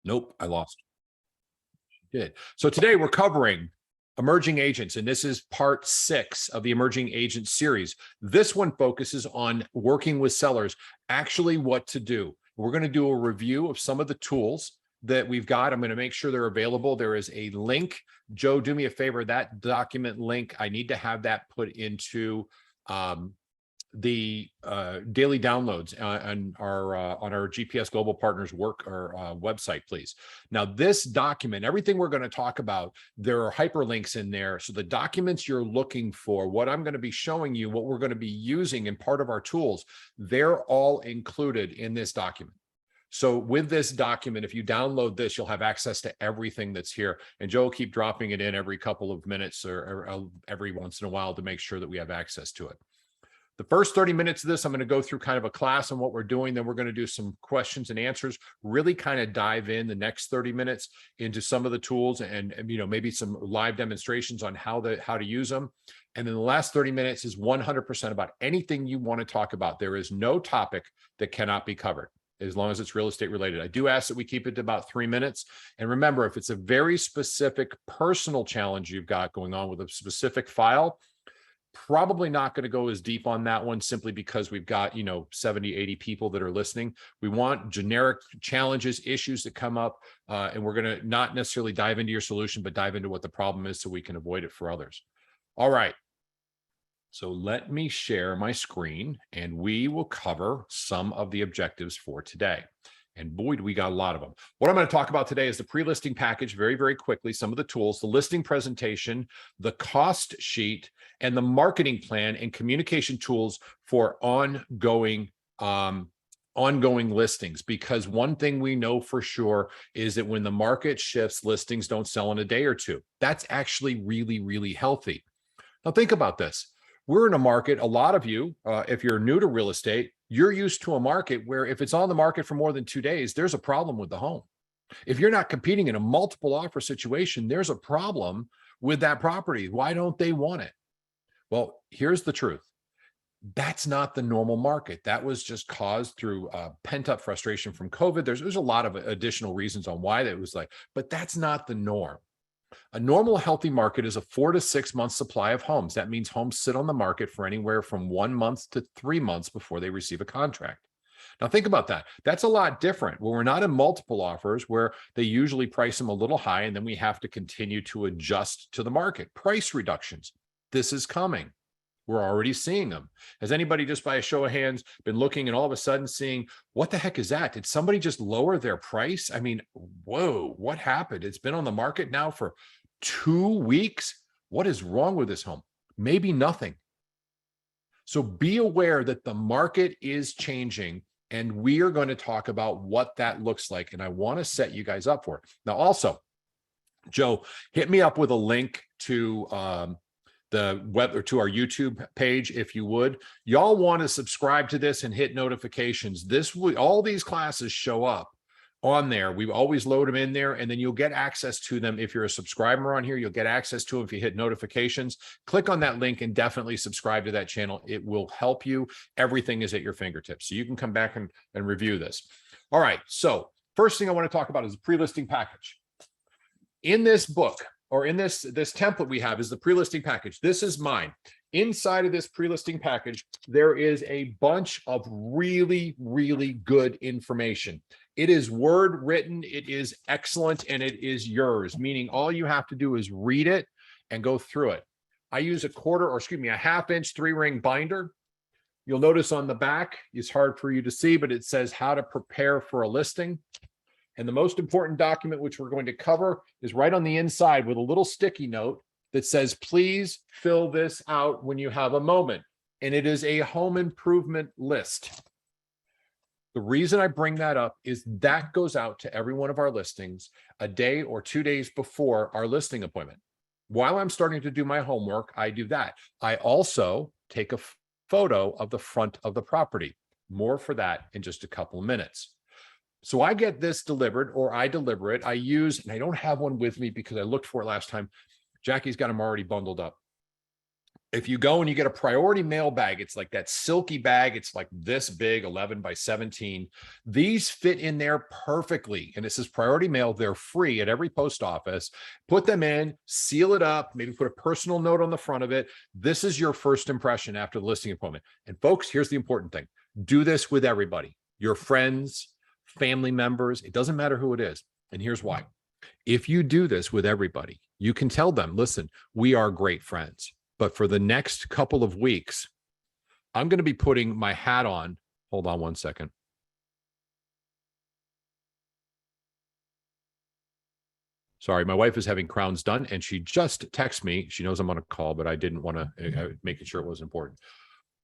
Nope, I lost. Did. So today we're covering emerging agents, and this is part 6 of the emerging agent series. This one focuses on working with sellers, actually what to do. We're going to do a review of some of the tools that we've got. I'm going to make sure they're available. There is a link. Joe, do me a favor, that document link, I need to have that put into the daily downloads on our GPS Global Partners work or website, please. Now, this document, everything we're going to talk about, there are hyperlinks in there. So the documents you're looking for, what I'm going to be showing you, what we're going to be using in part of our tools, they're all included in this document. So with this document, if you download this, you'll have access to everything that's here. And Joe will keep dropping it in every couple of minutes or every once in a while to make sure that we have access to it. The first 30 minutes of this, I'm going to go through kind of a class on what we're doing. Then we're going to do some questions and answers, really kind of dive in the next 30 minutes into some of the tools and maybe some live demonstrations on how to use them. And then the last 30 minutes is 100% about anything you want to talk about. There is no topic that cannot be covered as long as it's real estate related. I do ask that we keep it to about 3 minutes. And remember, if it's a very specific personal challenge you've got going on with a specific file, probably not going to go as deep on that one simply because we've got 70, 80 people that are listening. We want generic challenges, issues that come up, and we're going to not necessarily dive into your solution, but dive into what the problem is so we can avoid it for others. All right. So let me share my screen and we will cover some of the objectives for today. And boy, do we got a lot of them. What I'm going to talk about today is the pre-listing package very, very quickly, some of the tools, the listing presentation, the cost sheet, and the marketing plan and communication tools for ongoing listings. Because one thing we know for sure is that when the market shifts, listings don't sell in a day or two. That's actually really, really healthy. Now think about this. We're in a market, a lot of you, if you're new to real estate, you're used to a market where if it's on the market for more than 2 days, there's a problem with the home. If you're not competing in a multiple offer situation, there's a problem with that property. Why don't they want it? Well, here's the truth. That's not the normal market. That was just caused through pent-up frustration from COVID. There's a lot of additional reasons on why that was like, but that's not the norm. A normal healthy market is a 4 to 6 month supply of homes. That means homes sit on the market for anywhere from 1 month to 3 months before they receive a contract. Now think about that. That's a lot different where we're not in multiple offers where they usually price them a little high and then we have to continue to adjust to the market. Price reductions. This is coming. We're already seeing them. Has anybody just by a show of hands been looking and all of a sudden seeing, what the heck is that? Did somebody just lower their price? I mean, whoa, what happened? It's been on the market now for 2 weeks. What is wrong with this home? Maybe nothing. So be aware that the market is changing and we are going to talk about what that looks like. And I want to set you guys up for it. Now, also, Joe, hit me up with a link to the web or to our YouTube page, if you would. Y'all want to subscribe to this and hit notifications. All these classes show up on there. We always load them in there, and then you'll get access to them. If you're a subscriber on here, you'll get access to them if you hit notifications. Click on that link and definitely subscribe to that channel. It will help you. Everything is at your fingertips. So you can come back and review this. All right. So first thing I want to talk about is the pre-listing package. In this book, or in this template we have is the pre-listing package. This is mine. Inside of this pre-listing package, there is a bunch of really, really good information. It is word written, it is excellent, and it is yours, meaning all you have to do is read it and go through it. I use a 1/2-inch 3-ring binder. You'll notice on the back, it's hard for you to see, but it says how to prepare for a listing. And the most important document, which we're going to cover, is right on the inside with a little sticky note that says, please fill this out when you have a moment. And it is a home improvement list. The reason I bring that up is that goes out to every one of our listings a day or 2 days before our listing appointment. While I'm starting to do my homework, I do that. I also take a photo of the front of the property. More for that in just a couple of minutes. So I get this delivered, or I deliver it. I use, and I don't have one with me because I looked for it last time. Jackie's got them already bundled up. If you go and you get a priority mail bag, it's like that silky bag. It's like this big, 11 by 17. These fit in there perfectly. And it says priority mail. They're free at every post office. Put them in, seal it up, maybe put a personal note on the front of it. This is your first impression after the listing appointment. And folks, here's the important thing. Do this with everybody, your friends, family members. It doesn't matter who it is. And here's why. If you do this with everybody, you can tell them, listen, we are great friends. But for the next couple of weeks, I'm going to be putting my hat on. Hold on one second. Sorry, my wife is having crowns done, and she just texted me. She knows I'm on a call, but I didn't want to, making sure it was important.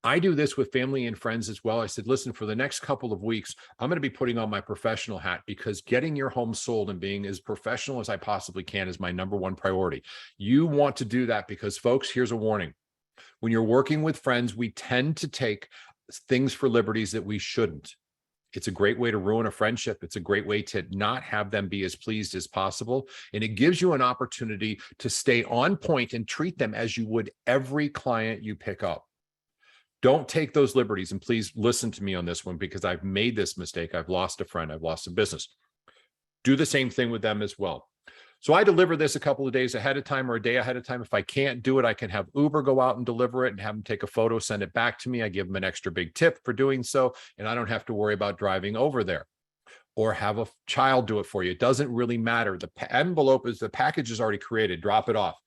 I do this with family and friends as well. I said, listen, for the next couple of weeks, I'm going to be putting on my professional hat because getting your home sold and being as professional as I possibly can is my number one priority. You want to do that because, folks, here's a warning. When you're working with friends, we tend to take things for liberties that we shouldn't. It's a great way to ruin a friendship. It's a great way to not have them be as pleased as possible. And it gives you an opportunity to stay on point and treat them as you would every client you pick up. Don't take those liberties. And please listen to me on this one because I've made this mistake. I've lost a friend. I've lost a business. Do the same thing with them as well. So I deliver this a couple of days ahead of time or a day ahead of time. If I can't do it, I can have Uber go out and deliver it and have them take a photo, send it back to me. I give them an extra big tip for doing so, and I don't have to worry about driving over there. Or have a child do it for you. It doesn't really matter. The envelope is the package is already created. Drop it off.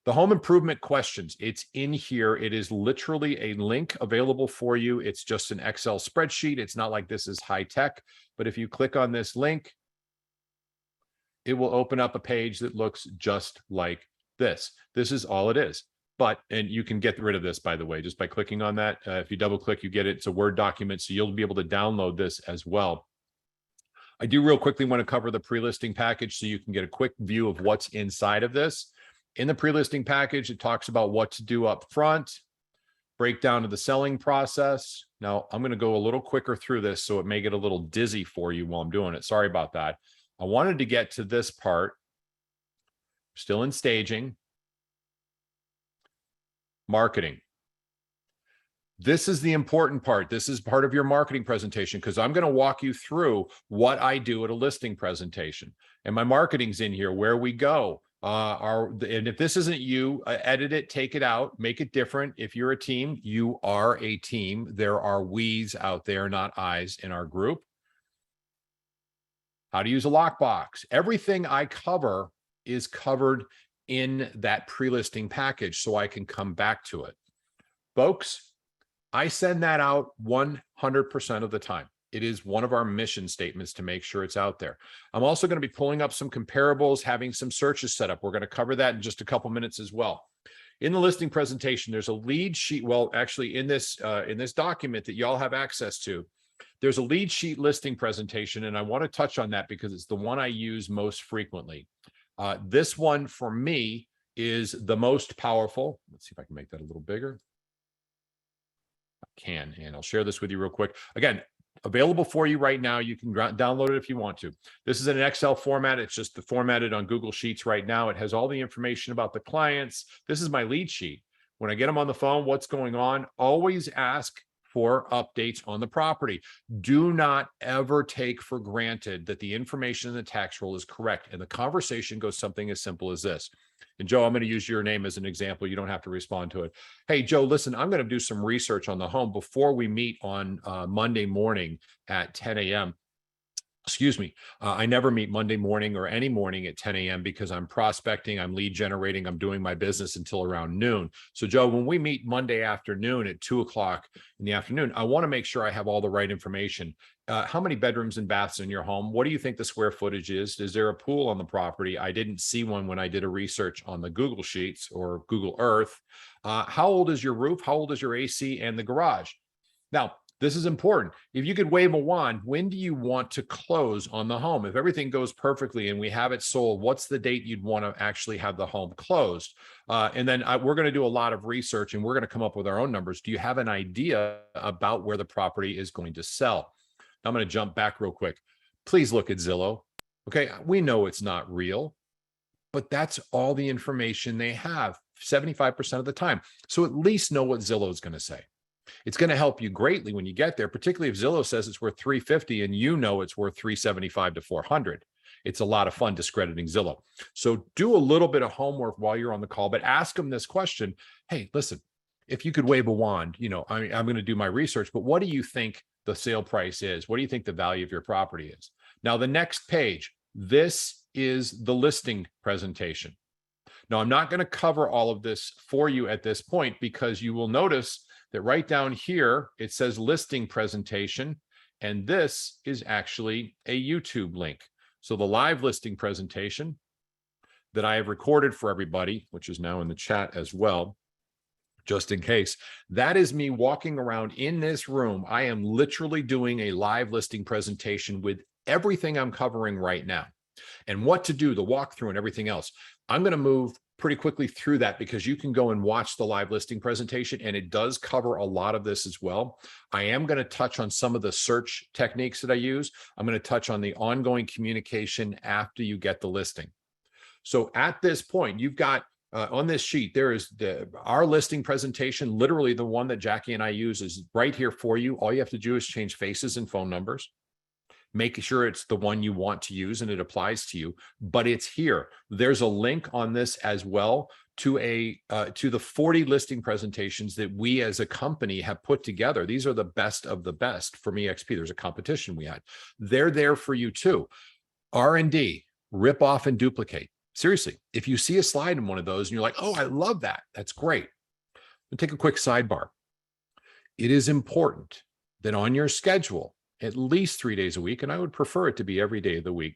The home improvement questions, it's in here. It is literally a link available for you. It's just an Excel spreadsheet. It's not like this is high tech, but if you click on this link, it will open up a page that looks just like this. This is all it is. And you can get rid of this, by the way, just by clicking on that. If you double click, you get it. It's a Word document, so you'll be able to download this as well. I do real quickly want to cover the pre-listing package so you can get a quick view of what's inside of this. In the pre-listing package, it talks about what to do up front, breakdown of the selling process. Now, I'm going to go a little quicker through this, so it may get a little dizzy for you while I'm doing it. Sorry about that. I wanted to get to this part. Still in staging. Marketing. This is the important part. This is part of your marketing presentation because I'm going to walk you through what I do at a listing presentation. And my marketing's in here, where we go. And if this isn't you, edit it, take it out, make it different. If you're a team, you are a team. There are we's out there, not I's in our group. How to use a lockbox. Everything I cover is covered in that pre-listing package so I can come back to it. Folks, I send that out 100% of the time. It is one of our mission statements to make sure it's out there. I'm also going to be pulling up some comparables, having some searches set up. We're going to cover that in just a couple minutes as well. In the listing presentation, there's a lead sheet. Well, actually in this document that y'all have access to, there's a lead sheet listing presentation, and I want to touch on that because it's the one I use most frequently. This one for me is the most powerful. Let's see if I can make that a little bigger. I can, and I'll share this with you real quick. Again, available for you right now. You can download it if you want to. This is in an Excel format. It's just formatted on Google Sheets right now. It has all the information about the clients. This is my lead sheet. When I get them on the phone, what's going on? Always ask for updates on the property. Do not ever take for granted that the information in the tax roll is correct. And the conversation goes something as simple as this. And Joe, I'm going to use your name as an example. You don't have to respond to it. Hey, Joe, listen, I'm going to do some research on the home before we meet on Monday morning at 10 a.m. Excuse me. I never meet Monday morning or any morning at 10 a.m. because I'm prospecting, I'm lead generating, I'm doing my business until around noon. So Joe, when we meet Monday afternoon at 2 o'clock in the afternoon, I want to make sure I have all the right information. How many bedrooms and baths in your home? What do you think the square footage is? Is there a pool on the property? I didn't see one when I did a research on the Google Sheets or Google Earth. How old is your roof? How old is your AC and the garage? Now, this is important. If you could wave a wand, when do you want to close on the home? If everything goes perfectly and we have it sold, what's the date you'd want to actually have the home closed? And then we're going to do a lot of research and we're going to come up with our own numbers. Do you have an idea about where the property is going to sell? I'm going to jump back real quick. Please look at Zillow. Okay, we know it's not real, but that's all the information they have. 75% of the time. So at least know what Zillow is going to say. It's going to help you greatly when you get there, particularly if Zillow says it's worth 350 and you know it's worth 375 to 400. It's a lot of fun discrediting Zillow. So do a little bit of homework while you're on the call, but ask them this question. Hey, listen, if you could wave a wand, I'm going to do my research, but what do you think the sale price is? What do you think the value of your property is? Now, the next page, this is the listing presentation. Now, I'm not going to cover all of this for you at this point because you will notice that right down here, it says listing presentation, and this is actually a YouTube link. So the live listing presentation that I have recorded for everybody, which is now in the chat as well, just in case, that is me walking around in this room. I am literally doing a live listing presentation with everything I'm covering right now and what to do, the walkthrough and everything else. I'm going to move pretty quickly through that because you can go and watch the live listing presentation and it does cover a lot of this as well. I am going to touch on some of the search techniques that I use. I'm going to touch on the ongoing communication after you get the listing. So at this point, you've got on this sheet, there is our listing presentation, literally the one that Jackie and I use is right here for you. All you have to do is change faces and phone numbers. Make sure it's the one you want to use and it applies to you, but it's here. There's a link on this as well to the 40 listing presentations that we as a company have put together. These are the best of the best from EXP. There's a competition we had. They're there for you too. R&D, rip off and duplicate. Seriously, if you see a slide in one of those and you're like, oh, I love that, that's great. I'll take a quick sidebar. It is important that on your schedule, at least 3 days a week, and I would prefer it to be every day of the week,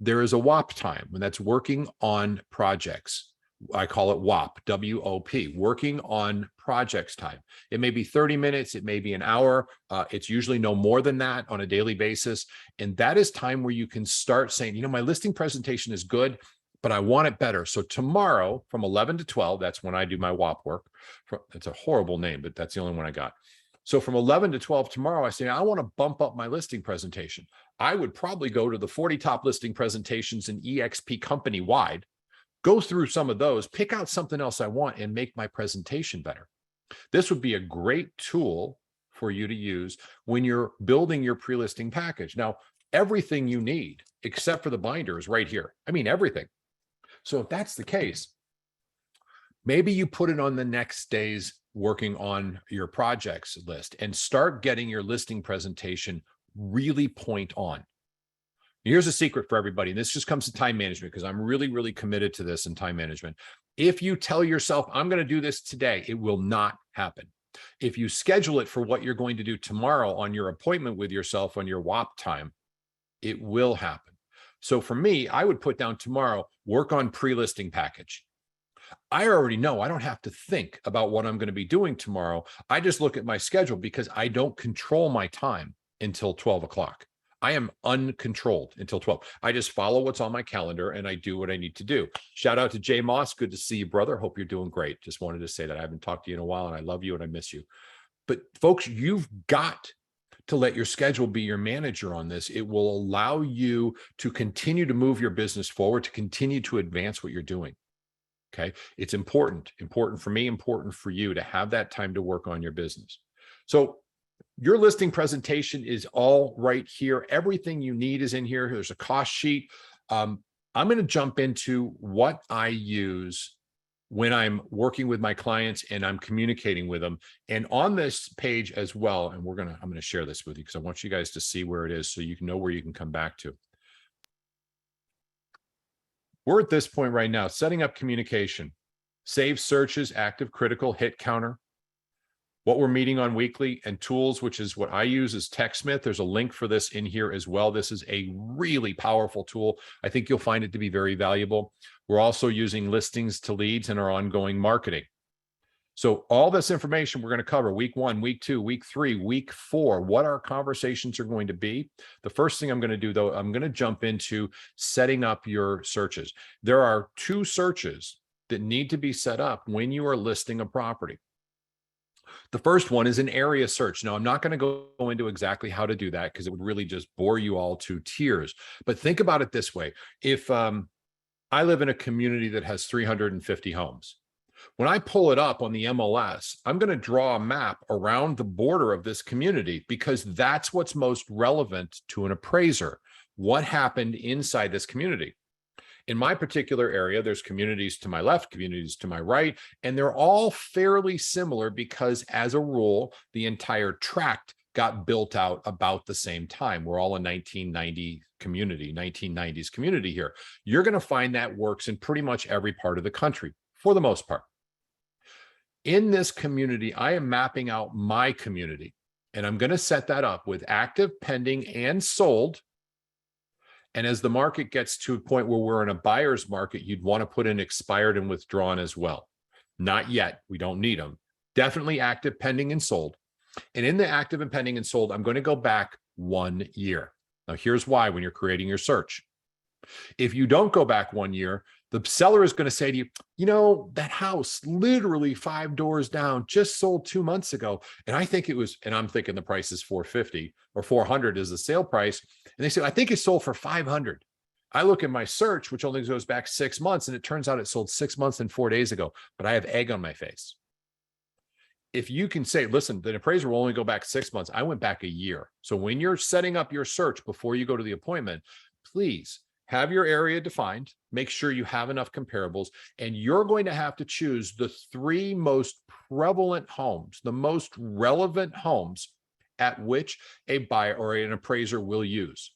there is a WOP time, and that's working on projects. I call it WOP, W-O-P, working on projects time. It may be 30 minutes, it may be an hour. It's usually no more than that on a daily basis. And that is time where you can start saying, my listing presentation is good, but I want it better. So tomorrow from 11 to 12, that's when I do my WOP work. It's a horrible name, but that's the only one I got. So from 11 to 12 tomorrow, I say, I want to bump up my listing presentation. I would probably go to the 40 top listing presentations in EXP company-wide, go through some of those, pick out something else I want, and make my presentation better. This would be a great tool for you to use when you're building your pre-listing package. Now, everything you need, except for the binder, is right here. I mean, everything. So if that's the case, maybe you put it on the next day's working on your projects list and start getting your listing presentation really point on. Here's a secret for everybody. And this just comes to time management because I'm really, really committed to this in time management. If you tell yourself, I'm going to do this today, it will not happen. If you schedule it for what you're going to do tomorrow on your appointment with yourself on your WOP time, it will happen. So for me, I would put down tomorrow, work on pre-listing package. I already know I don't have to think about what I'm going to be doing tomorrow. I just look at my schedule because I don't control my time until 12 o'clock. I am uncontrolled until 12. I just follow what's on my calendar and I do what I need to do. Shout out to Jay Moss. Good to see you, brother. Hope you're doing great. Just wanted to say that I haven't talked to you in a while and I love you and I miss you. But folks, you've got to let your schedule be your manager on this. It will allow you to continue to move your business forward, to continue to advance what you're doing. Okay. It's important for me, important for you to have that time to work on your business. So your listing presentation is all right here. Everything you need is in here. There's a cost sheet. I'm going to jump into what I use when I'm working with my clients and I'm communicating with them. And on this page as well, and I'm going to share this with you because I want you guys to see where it is so you can know where you can come back to. We're at this point right now, setting up communication, save searches, active, critical, hit counter, what we're meeting on weekly, and tools, which is what I use is TechSmith. There's a link for this in here as well. This is a really powerful tool. I think you'll find it to be very valuable. We're also using listings to leads in our ongoing marketing. So all this information we're going to cover week 1, week 2, week 3, week 4, what our conversations are going to be. The first thing I'm going to do though, I'm going to jump into setting up your searches. There are 2 searches that need to be set up when you are listing a property. The first one is an area search. Now, I'm not going to go into exactly how to do that because it would really just bore you all to tears. But think about it this way. If I live in a community that has 350 homes, When I pull it up on the MLS, I'm going to draw a map around the border of this community because that's what's most relevant to an appraiser. What happened inside this community? In my particular area, there's communities to my left, communities to my right, and they're all fairly similar because, as a rule, the entire tract got built out about the same time. We're all a 1990 community, 1990s community here. You're going to find that works in pretty much every part of the country, for the most part. In this community, I am mapping out my community, and I'm going to set that up with active, pending, and sold. And as the market gets to a point where we're in a buyer's market, you'd want to put in expired and withdrawn as well. Not yet. We don't need them. Definitely active, pending, and sold. And in the active and pending and sold, I'm going to go back 1 year. Now, here's why when you're creating your search. If you don't go back 1 year, the seller is going to say to you, you know, that house literally 5 doors down just sold 2 months ago. And I think it was, and I'm thinking the price is 450 or 400 is the sale price. And they say, I think it sold for 500. I look at my search, which only goes back 6 months, and it turns out it sold 6 months and 4 days ago, but I have egg on my face. If you can say, listen, the appraiser will only go back 6 months. I went back a year. So when you're setting up your search before you go to the appointment, please have your area defined, make sure you have enough comparables, and you're going to have to choose the 3 most prevalent homes, the most relevant homes at which a buyer or an appraiser will use.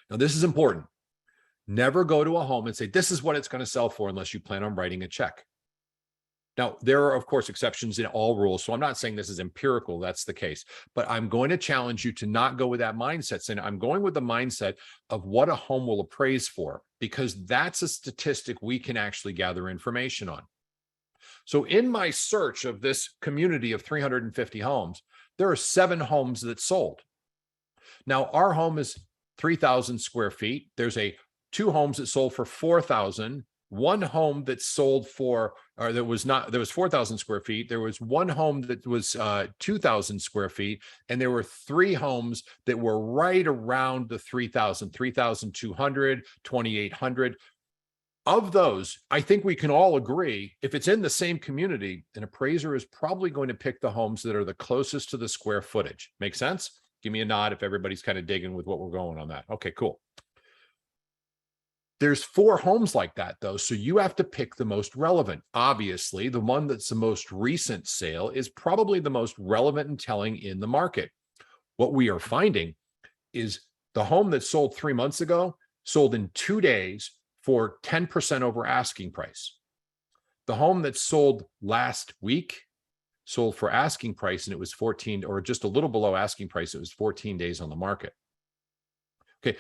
Now, this is important. Never go to a home and say, this is what it's going to sell for unless you plan on writing a check. Now, there are, of course, exceptions in all rules. So I'm not saying this is empirical. That's the case. But I'm going to challenge you to not go with that mindset. Saying I'm going with the mindset of what a home will appraise for, because that's a statistic we can actually gather information on. So in my search of this community of 350 homes, there are 7 homes that sold. Now, our home is 3,000 square feet. There's 2 homes that sold for 4,000. 1 home that sold for, or there was 4,000 square feet. There was 1 home that was 2,000 square feet. And there were 3 homes that were right around the 3,000, 3,200, 2,800. Of those, I think we can all agree, if it's in the same community, an appraiser is probably going to pick the homes that are the closest to the square footage. Make sense? Give me a nod if everybody's kind of digging with what we're going on that. Okay, cool. There's 4 homes like that, though, so you have to pick the most relevant. Obviously, the one that's the most recent sale is probably the most relevant and telling in the market. What we are finding is the home that sold 3 months ago sold in 2 days for 10% over asking price. The home that sold last week sold for asking price, and it was 14, or just a little below asking price. It was 14 days on the market. Okay,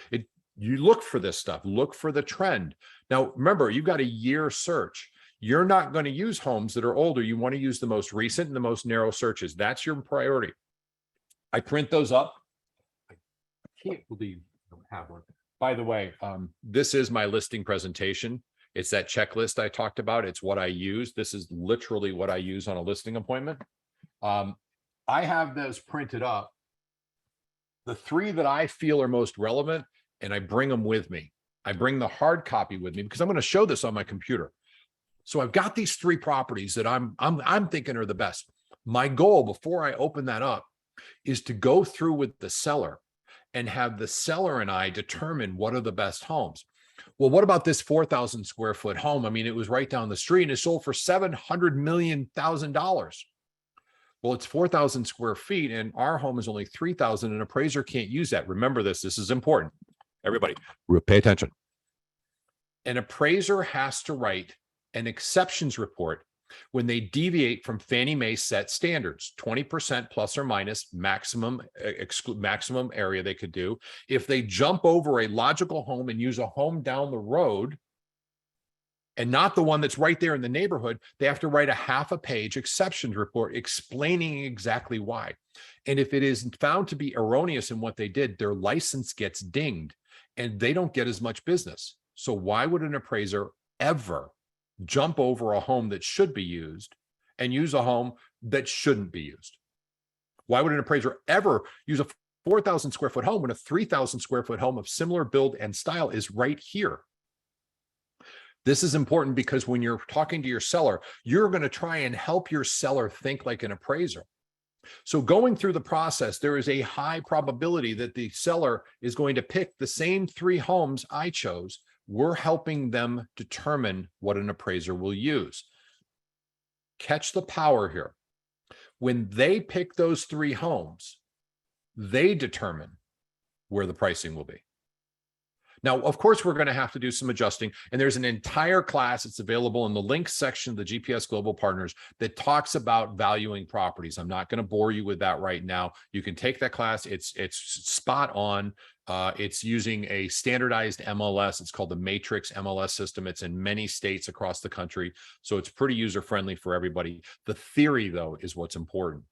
you look for this stuff, look for the trend. Now, remember, you've got a year search. You're not going to use homes that are older. You want to use the most recent and the most narrow searches. That's your priority. I print those up. I can't believe I don't have one. By the way, this is my listing presentation. It's that checklist I talked about. It's what I use. This is literally what I use on a listing appointment. I have those printed up. The 3 that I feel are most relevant, and I bring them with me. I bring the hard copy with me because I'm going to show this on my computer. So I've got these 3 properties that I'm thinking are the best. My goal before I open that up is to go through with the seller and have the seller and I determine what are the best homes. Well, what about this 4,000 square foot home? I mean, it was right down the street and it sold for $700 million. Well, it's 4,000 square feet and our home is only 3,000. An appraiser can't use that. Remember this. This is important. Everybody, pay attention. An appraiser has to write an exceptions report when they deviate from Fannie Mae set standards, 20% plus or minus maximum area they could do. If they jump over a logical home and use a home down the road and not the one that's right there in the neighborhood, they have to write a half a page exceptions report explaining exactly why. And if it is found to be erroneous in what they did, their license gets dinged and they don't get as much business. So why would an appraiser ever jump over a home that should be used and use a home that shouldn't be used? Why would an appraiser ever use a 4,000 square foot home when a 3,000 square foot home of similar build and style is right here? This is important because when you're talking to your seller, you're going to try and help your seller think like an appraiser. So going through the process, there is a high probability that the seller is going to pick the same 3 homes I chose. We're helping them determine what an appraiser will use. Catch the power here. When they pick those 3 homes, they determine where the pricing will be. Now, of course, we're going to have to do some adjusting, and there's an entire class that's available in the links section of the GPS Global Partners that talks about valuing properties. I'm not going to bore you with that right now. You can take that class. It's spot on. It's using a standardized MLS. It's called the Matrix MLS system. It's in many states across the country, so it's pretty user-friendly for everybody. The theory, though, is what's important.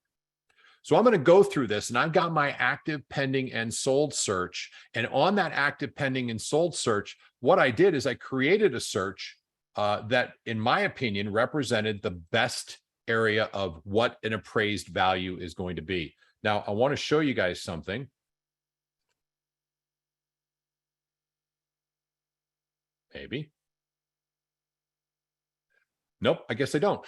So I'm going to go through this, and I've got my active, pending, and sold search. And on that active, pending, and sold search, what I did is I created a search that, in my opinion, represented the best area of what an appraised value is going to be. Now, I want to show you guys something. Maybe. Nope, I guess I don't.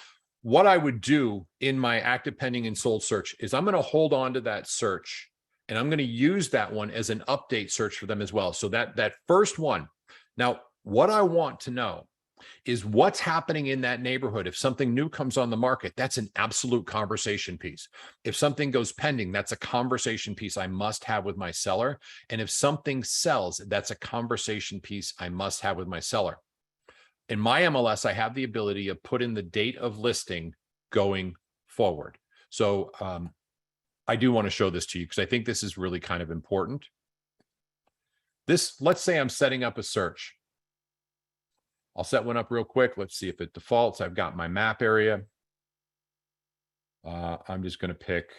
What I would do in my active, pending, and sold search is I'm going to hold on to that search, and I'm going to use that one as an update search for them as well. So that first one. Now, what I want to know is what's happening in that neighborhood. If something new comes on the market, that's an absolute conversation piece. If something goes pending, that's a conversation piece I must have with my seller. And if something sells, that's a conversation piece I must have with my seller. In my MLS, I have the ability to put in the date of listing going forward. So I do want to show this to you because I think this is really kind of important. Let's say I'm setting up a search. I'll set one up real quick. Let's see if it defaults. I've got my map area. I'm just going to pick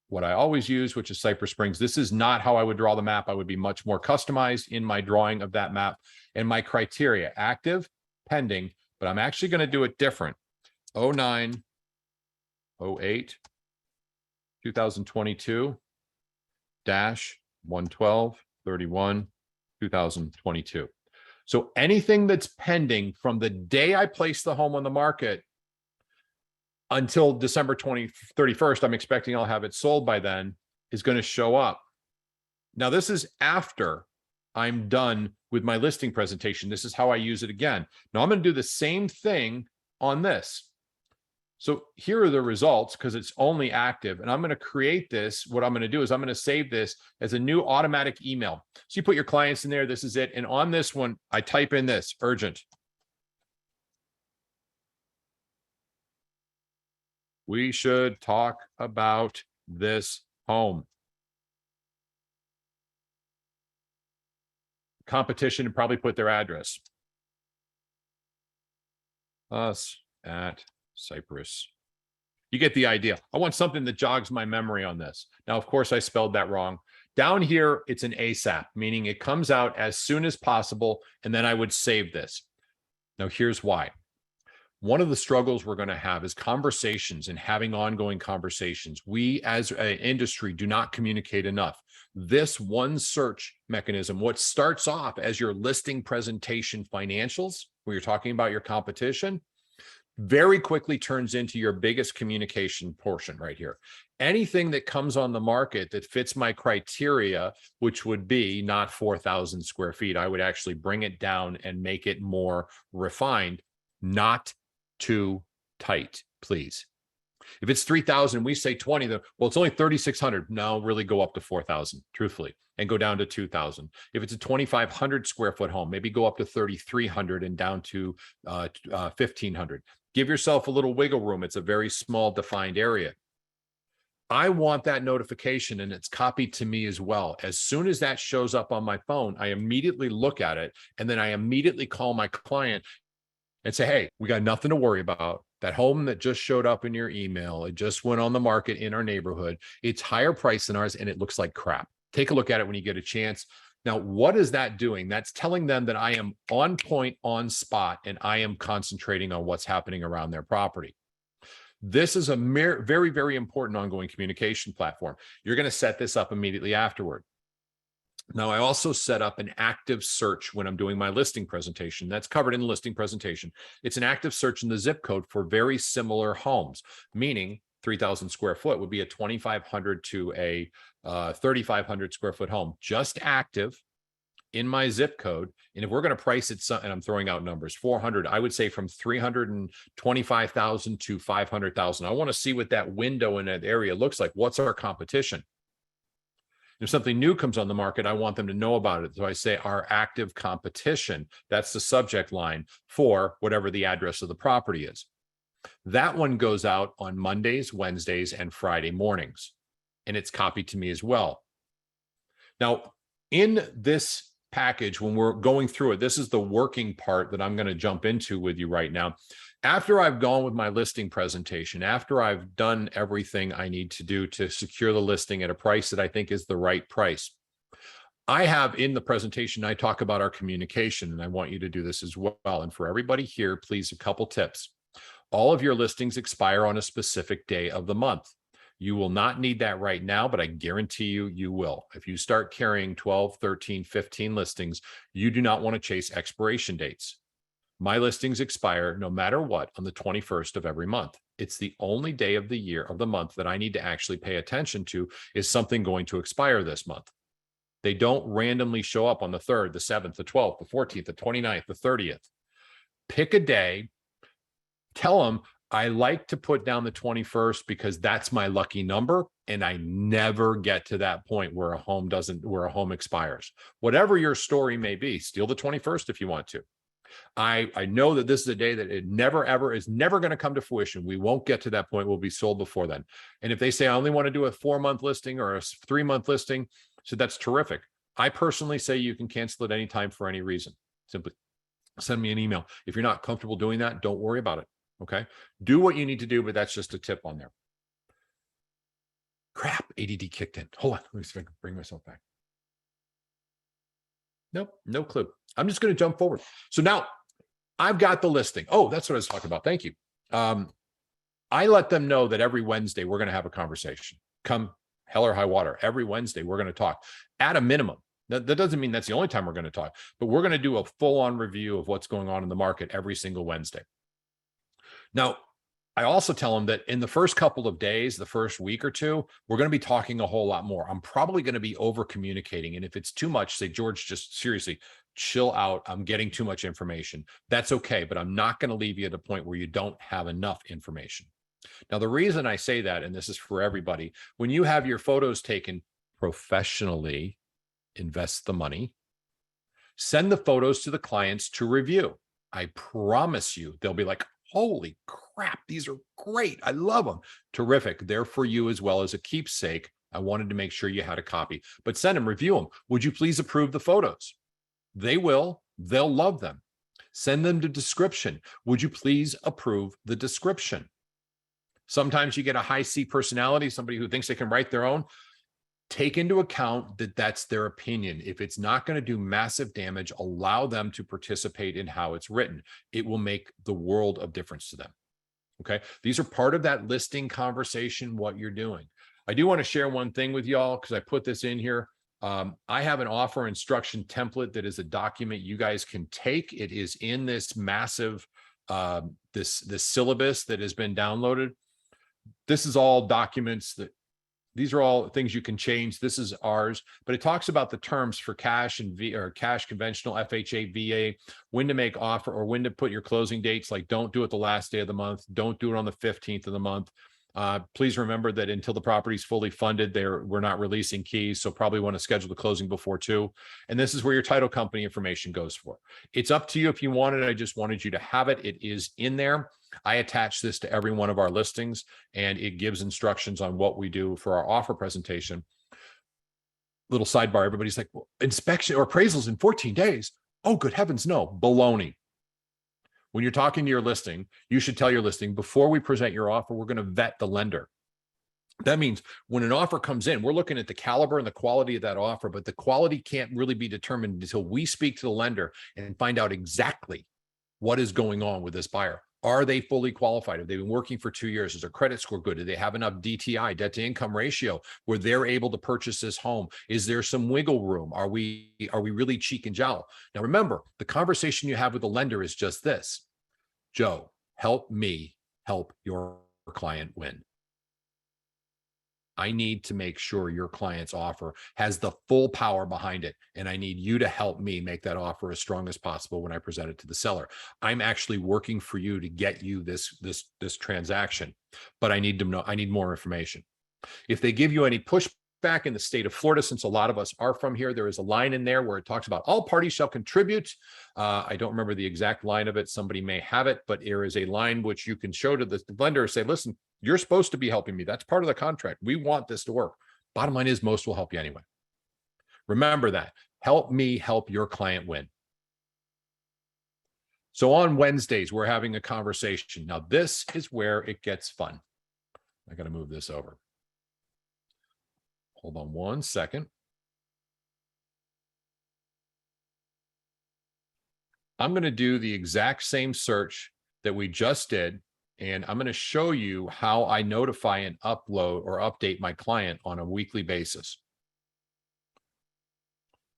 what I always use, which is Cypress Springs. This is not how I would draw the map. I would be much more customized in my drawing of that map. And my criteria, active, pending, but I'm actually going to do it different. 09, 08, 2022, dash 112, 31, 2022. So anything that's pending from the day I place the home on the market until December 31st, I'm expecting I'll have it sold by then, is going to show up. Now, this is after I'm done with my listing presentation. This is how I use it again. Now I'm going to do the same thing on this. So here are the results because it's only active, and I'm going to create this. What I'm going to do is I'm going to save this as a new automatic email. So you put your clients in there. This is it. And on this one, I type in this, urgent. We should talk about this home. Competition and probably put their address. Us at Cypress. You get the idea. I want something that jogs my memory on this. Now, of course, I spelled that wrong. Down here, it's an ASAP, meaning it comes out as soon as possible, and then I would save this. Now, here's why. One of the struggles we're going to have is conversations and having ongoing conversations. We as an industry do not communicate enough. This one search mechanism, what starts off as your listing presentation financials, where you're talking about your competition, very quickly turns into your biggest communication portion right here. Anything that comes on the market that fits my criteria, which would be not 4,000 square feet, I would actually bring it down and make it more refined, not too tight, please. If it's 3,000, we say 20, well, it's only 3,600. No, really go up to 4,000, truthfully, and go down to 2,000. If it's a 2,500 square foot home, maybe go up to 3,300 and down to 1,500. Give yourself a little wiggle room. It's a very small defined area. I want that notification, and it's copied to me as well. As soon as that shows up on my phone, I immediately look at it, and then I immediately call my client and say, hey, we got nothing to worry about. That home that just showed up in your email, it just went on the market in our neighborhood. It's higher price than ours, and it looks like crap. Take a look at it when you get a chance. Now, what is that doing? That's telling them that I am on point, on spot, and I am concentrating on what's happening around their property. This is a very, very important ongoing communication platform. You're going to set this up immediately afterward. Now, I also set up an active search when I'm doing my listing presentation. That's covered in the listing presentation. It's an active search in the zip code for very similar homes, meaning 3,000 square foot would be a 2,500 to a 3,500 square foot home, just active in my zip code. And if we're going to price it, and I'm throwing out numbers, 400, I would say from 325,000 to 500,000. I want to see what that window in that area looks like. What's our competition? If something new comes on the market, I want them to know about it. So I say our active competition. That's the subject line for whatever the address of the property is. That one goes out on Mondays, Wednesdays, and Friday mornings. And it's copied to me as well. Now, in this package, when we're going through it, this is the working part that I'm going to jump into with you right now. After I've gone with my listing presentation, after I've done everything I need to do to secure the listing at a price that I think is the right price, I have in the presentation, I talk about our communication, and I want you to do this as well. And for everybody here, please, a couple tips. All of your listings expire on a specific day of the month. You will not need that right now, but I guarantee you, you will. If you start carrying 12, 13, 15 listings, you do not want to chase expiration dates. My listings expire no matter what on the 21st of every month. It's the only day of the year of the month that I need to actually pay attention to. Is something going to expire this month? They don't randomly show up on the 3rd, the 7th, the 12th, the 14th, the 29th, the 30th. Pick a day. Tell them, I like to put down the 21st because that's my lucky number. And I never get to that point where a home expires. Whatever your story may be, steal the 21st if you want to. I know that this is a day that it never, ever is never going to come to fruition. We won't get to that point. We'll be sold before then. And if they say, I only want to do a 4-month listing or a 3-month listing, so that's terrific. I personally say you can cancel at any time for any reason. Simply send me an email. If you're not comfortable doing that, don't worry about it. Okay. Do what you need to do, but that's just a tip on there. Crap. ADD kicked in. Hold on. Let me see if I can bring myself back. Nope, no clue. I'm just going to jump forward. So now I've got the listing. Oh, that's what I was talking about. Thank you. I let them know that every Wednesday we're going to have a conversation. Come hell or high water. Every Wednesday we're going to talk at a minimum. That doesn't mean that's the only time we're going to talk, but we're going to do a full-on review of what's going on in the market every single Wednesday. Now, I also tell them that in the first couple of days, the first week or two, we're going to be talking a whole lot more. I'm probably going to be over communicating. And if it's too much, say, George, just seriously chill out. I'm getting too much information. That's okay. But I'm not going to leave you at a point where you don't have enough information. Now, the reason I say that, and this is for everybody, when you have your photos taken professionally, invest the money, send the photos to the clients to review. I promise you, they'll be like, holy crap, these are great. I love them. Terrific. They're for you as well as a keepsake. I wanted to make sure you had a copy, but send them, review them. Would you please approve the photos? They will. They'll love them. Send them the description. Would you please approve the description? Sometimes you get a high C personality, somebody who thinks they can write their own. Take into account that that's their opinion. If it's not going to do massive damage, allow them to participate in how it's written. It will make the world of difference to them. Okay. These are part of that listing conversation, what you're doing. I do want to share one thing with y'all because I put this in here. I have an offer instruction template that is a document you guys can take. It is in this massive, this syllabus that has been downloaded. This is all documents that these are all things you can change. This is ours, but it talks about the terms for cash and cash conventional, FHA, VA, when to make offer or when to put your closing dates. Like don't do it the last day of the month. Don't do it on the 15th of the month. Please remember that until the property is fully funded, we're not releasing keys. So probably want to schedule the closing before 2. And this is where your title company information goes for. It's up to you if you want it. I just wanted you to have it. It is in there. I attach this to every one of our listings and it gives instructions on what we do for our offer presentation. Little sidebar. Everybody's like, well, inspection or appraisals in 14 days. Oh, good heavens. No, baloney. When you're talking to your listing, you should tell your listing before we present your offer, we're going to vet the lender. That means when an offer comes in, we're looking at the caliber and the quality of that offer, but the quality can't really be determined until we speak to the lender and find out exactly what is going on with this buyer. Are they fully qualified? Have they been working for 2 years? Is their credit score good? Do they have enough DTI, debt to income ratio, where they're able to purchase this home? Is there some wiggle room? Are we really cheek and jowl? Now, remember, the conversation you have with the lender is just this: Joe, help me help your client win. I need to make sure your client's offer has the full power behind it. And I need you to help me make that offer as strong as possible when I present it to the seller. I'm actually working for you to get you this transaction, but I need to know, I need more information. If they give you any pushback in the state of Florida, since a lot of us are from here, there is a line in there where it talks about all parties shall contribute. I don't remember the exact line of it. Somebody may have it, but there is a line which you can show to the lender, say, listen, you're supposed to be helping me. That's part of the contract. We want this to work. Bottom line is most will help you anyway. Remember that. Help me help your client win. So on Wednesdays, we're having a conversation. Now, this is where it gets fun. I got to move this over. Hold on one second. I'm going to do the exact same search that we just did, and I'm going to show you how I notify and upload or update my client on a weekly basis.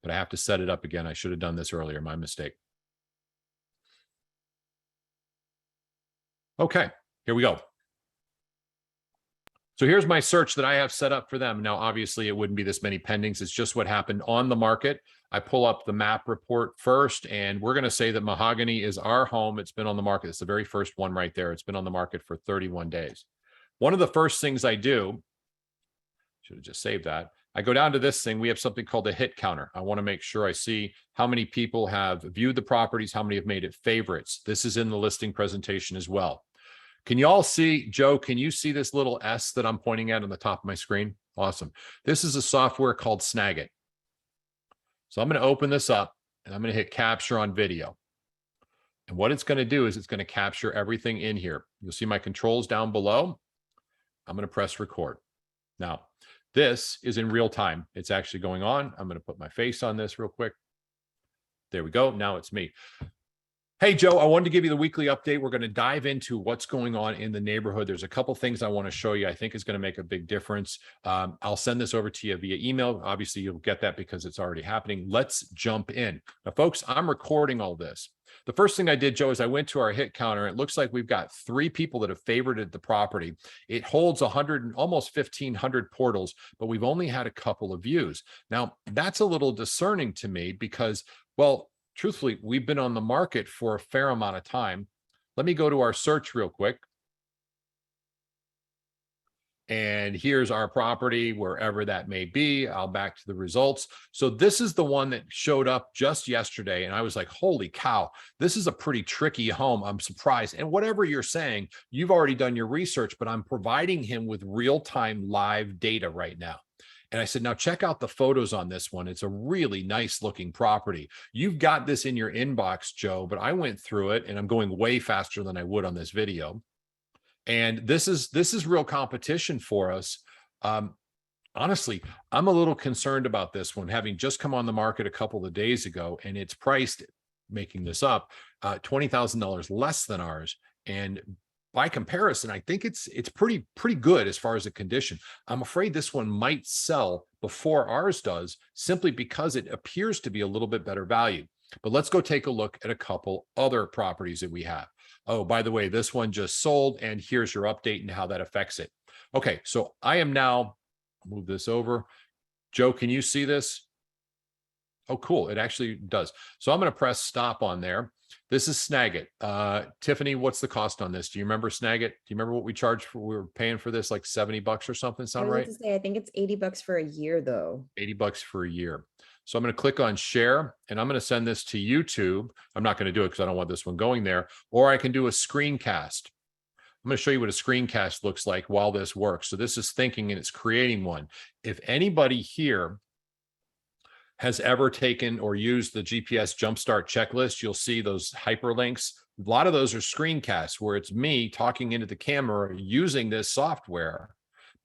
But I have to set it up again. I should have done this earlier. My mistake. Okay, here we go. So here's my search that I have set up for them. Now, obviously, it wouldn't be this many pendings. It's just what happened on the market. I pull up the map report first, and we're going to say that Mahogany is our home. It's been on the market. It's the very first one right there. It's been on the market for 31 days. One of the first things I do, should have just saved that. I go down to this thing. We have something called a hit counter. I want to make sure I see how many people have viewed the properties, how many have made it favorites. This is in the listing presentation as well. Can you all see, Joe, can you see this little S that I'm pointing at on the top of my screen? Awesome. This is a software called Snagit. So I'm going to open this up and I'm going to hit capture on video. And what it's going to do is it's going to capture everything in here. You'll see my controls down below. I'm going to press record. Now, this is in real time. It's actually going on. I'm going to put my face on this real quick. There we go. Now it's me. Hey, Joe, I wanted to give you the weekly update. We're going to dive into what's going on in the neighborhood. There's a couple things I want to show you I think is going to make a big difference. I'll send this over to you via email. Obviously, you'll get that because it's already happening. Let's jump in. Now, folks, I'm recording all this. The first thing I did, Joe, is I went to our hit counter. It looks like we've got 3 people that have favorited the property. It holds 100, almost 1,500 portals, but we've only had a couple of views. Now, that's a little discerning to me because, well, truthfully, we've been on the market for a fair amount of time. Let me go to our search real quick. And here's our property, wherever that may be. I'll back to the results. So this is the one that showed up just yesterday. And I was like, holy cow, this is a pretty tricky home. I'm surprised. And whatever you're saying, you've already done your research, but I'm providing him with real-time live data right now. And I said, now check out the photos on this one. It's a really nice looking property. You've got this in your inbox, Joe, but I went through it and I'm going way faster than I would on this video. And this is real competition for us. Honestly, I'm a little concerned about this one, having just come on the market a couple of days ago, and it's priced, making this up, $20,000 less than ours. And by comparison, I think it's pretty good as far as the condition. I'm afraid this one might sell before ours does, simply because it appears to be a little bit better value. But let's go take a look at a couple other properties that we have. Oh, by the way, this one just sold, and here's your update and how that affects it. Okay, so I am now, move this over. Joe, can you see this? Oh, cool. It actually does. So I'm going to press stop on there. This is Snagit. Tiffany, what's the cost on this? Do you remember Snagit? Do you remember what we charged for? We were paying for this like $70 or something. Sound right? To say, I think it's $80 for a year though. $80 for a year. So I'm going to click on share and I'm going to send this to YouTube. I'm not going to do it because I don't want this one going there. Or I can do a screencast. I'm going to show you what a screencast looks like while this works. So this is thinking and it's creating one. If anybody here has ever taken or used the GPS Jumpstart checklist, you'll see those hyperlinks. A lot of those are screencasts where it's me talking into the camera using this software,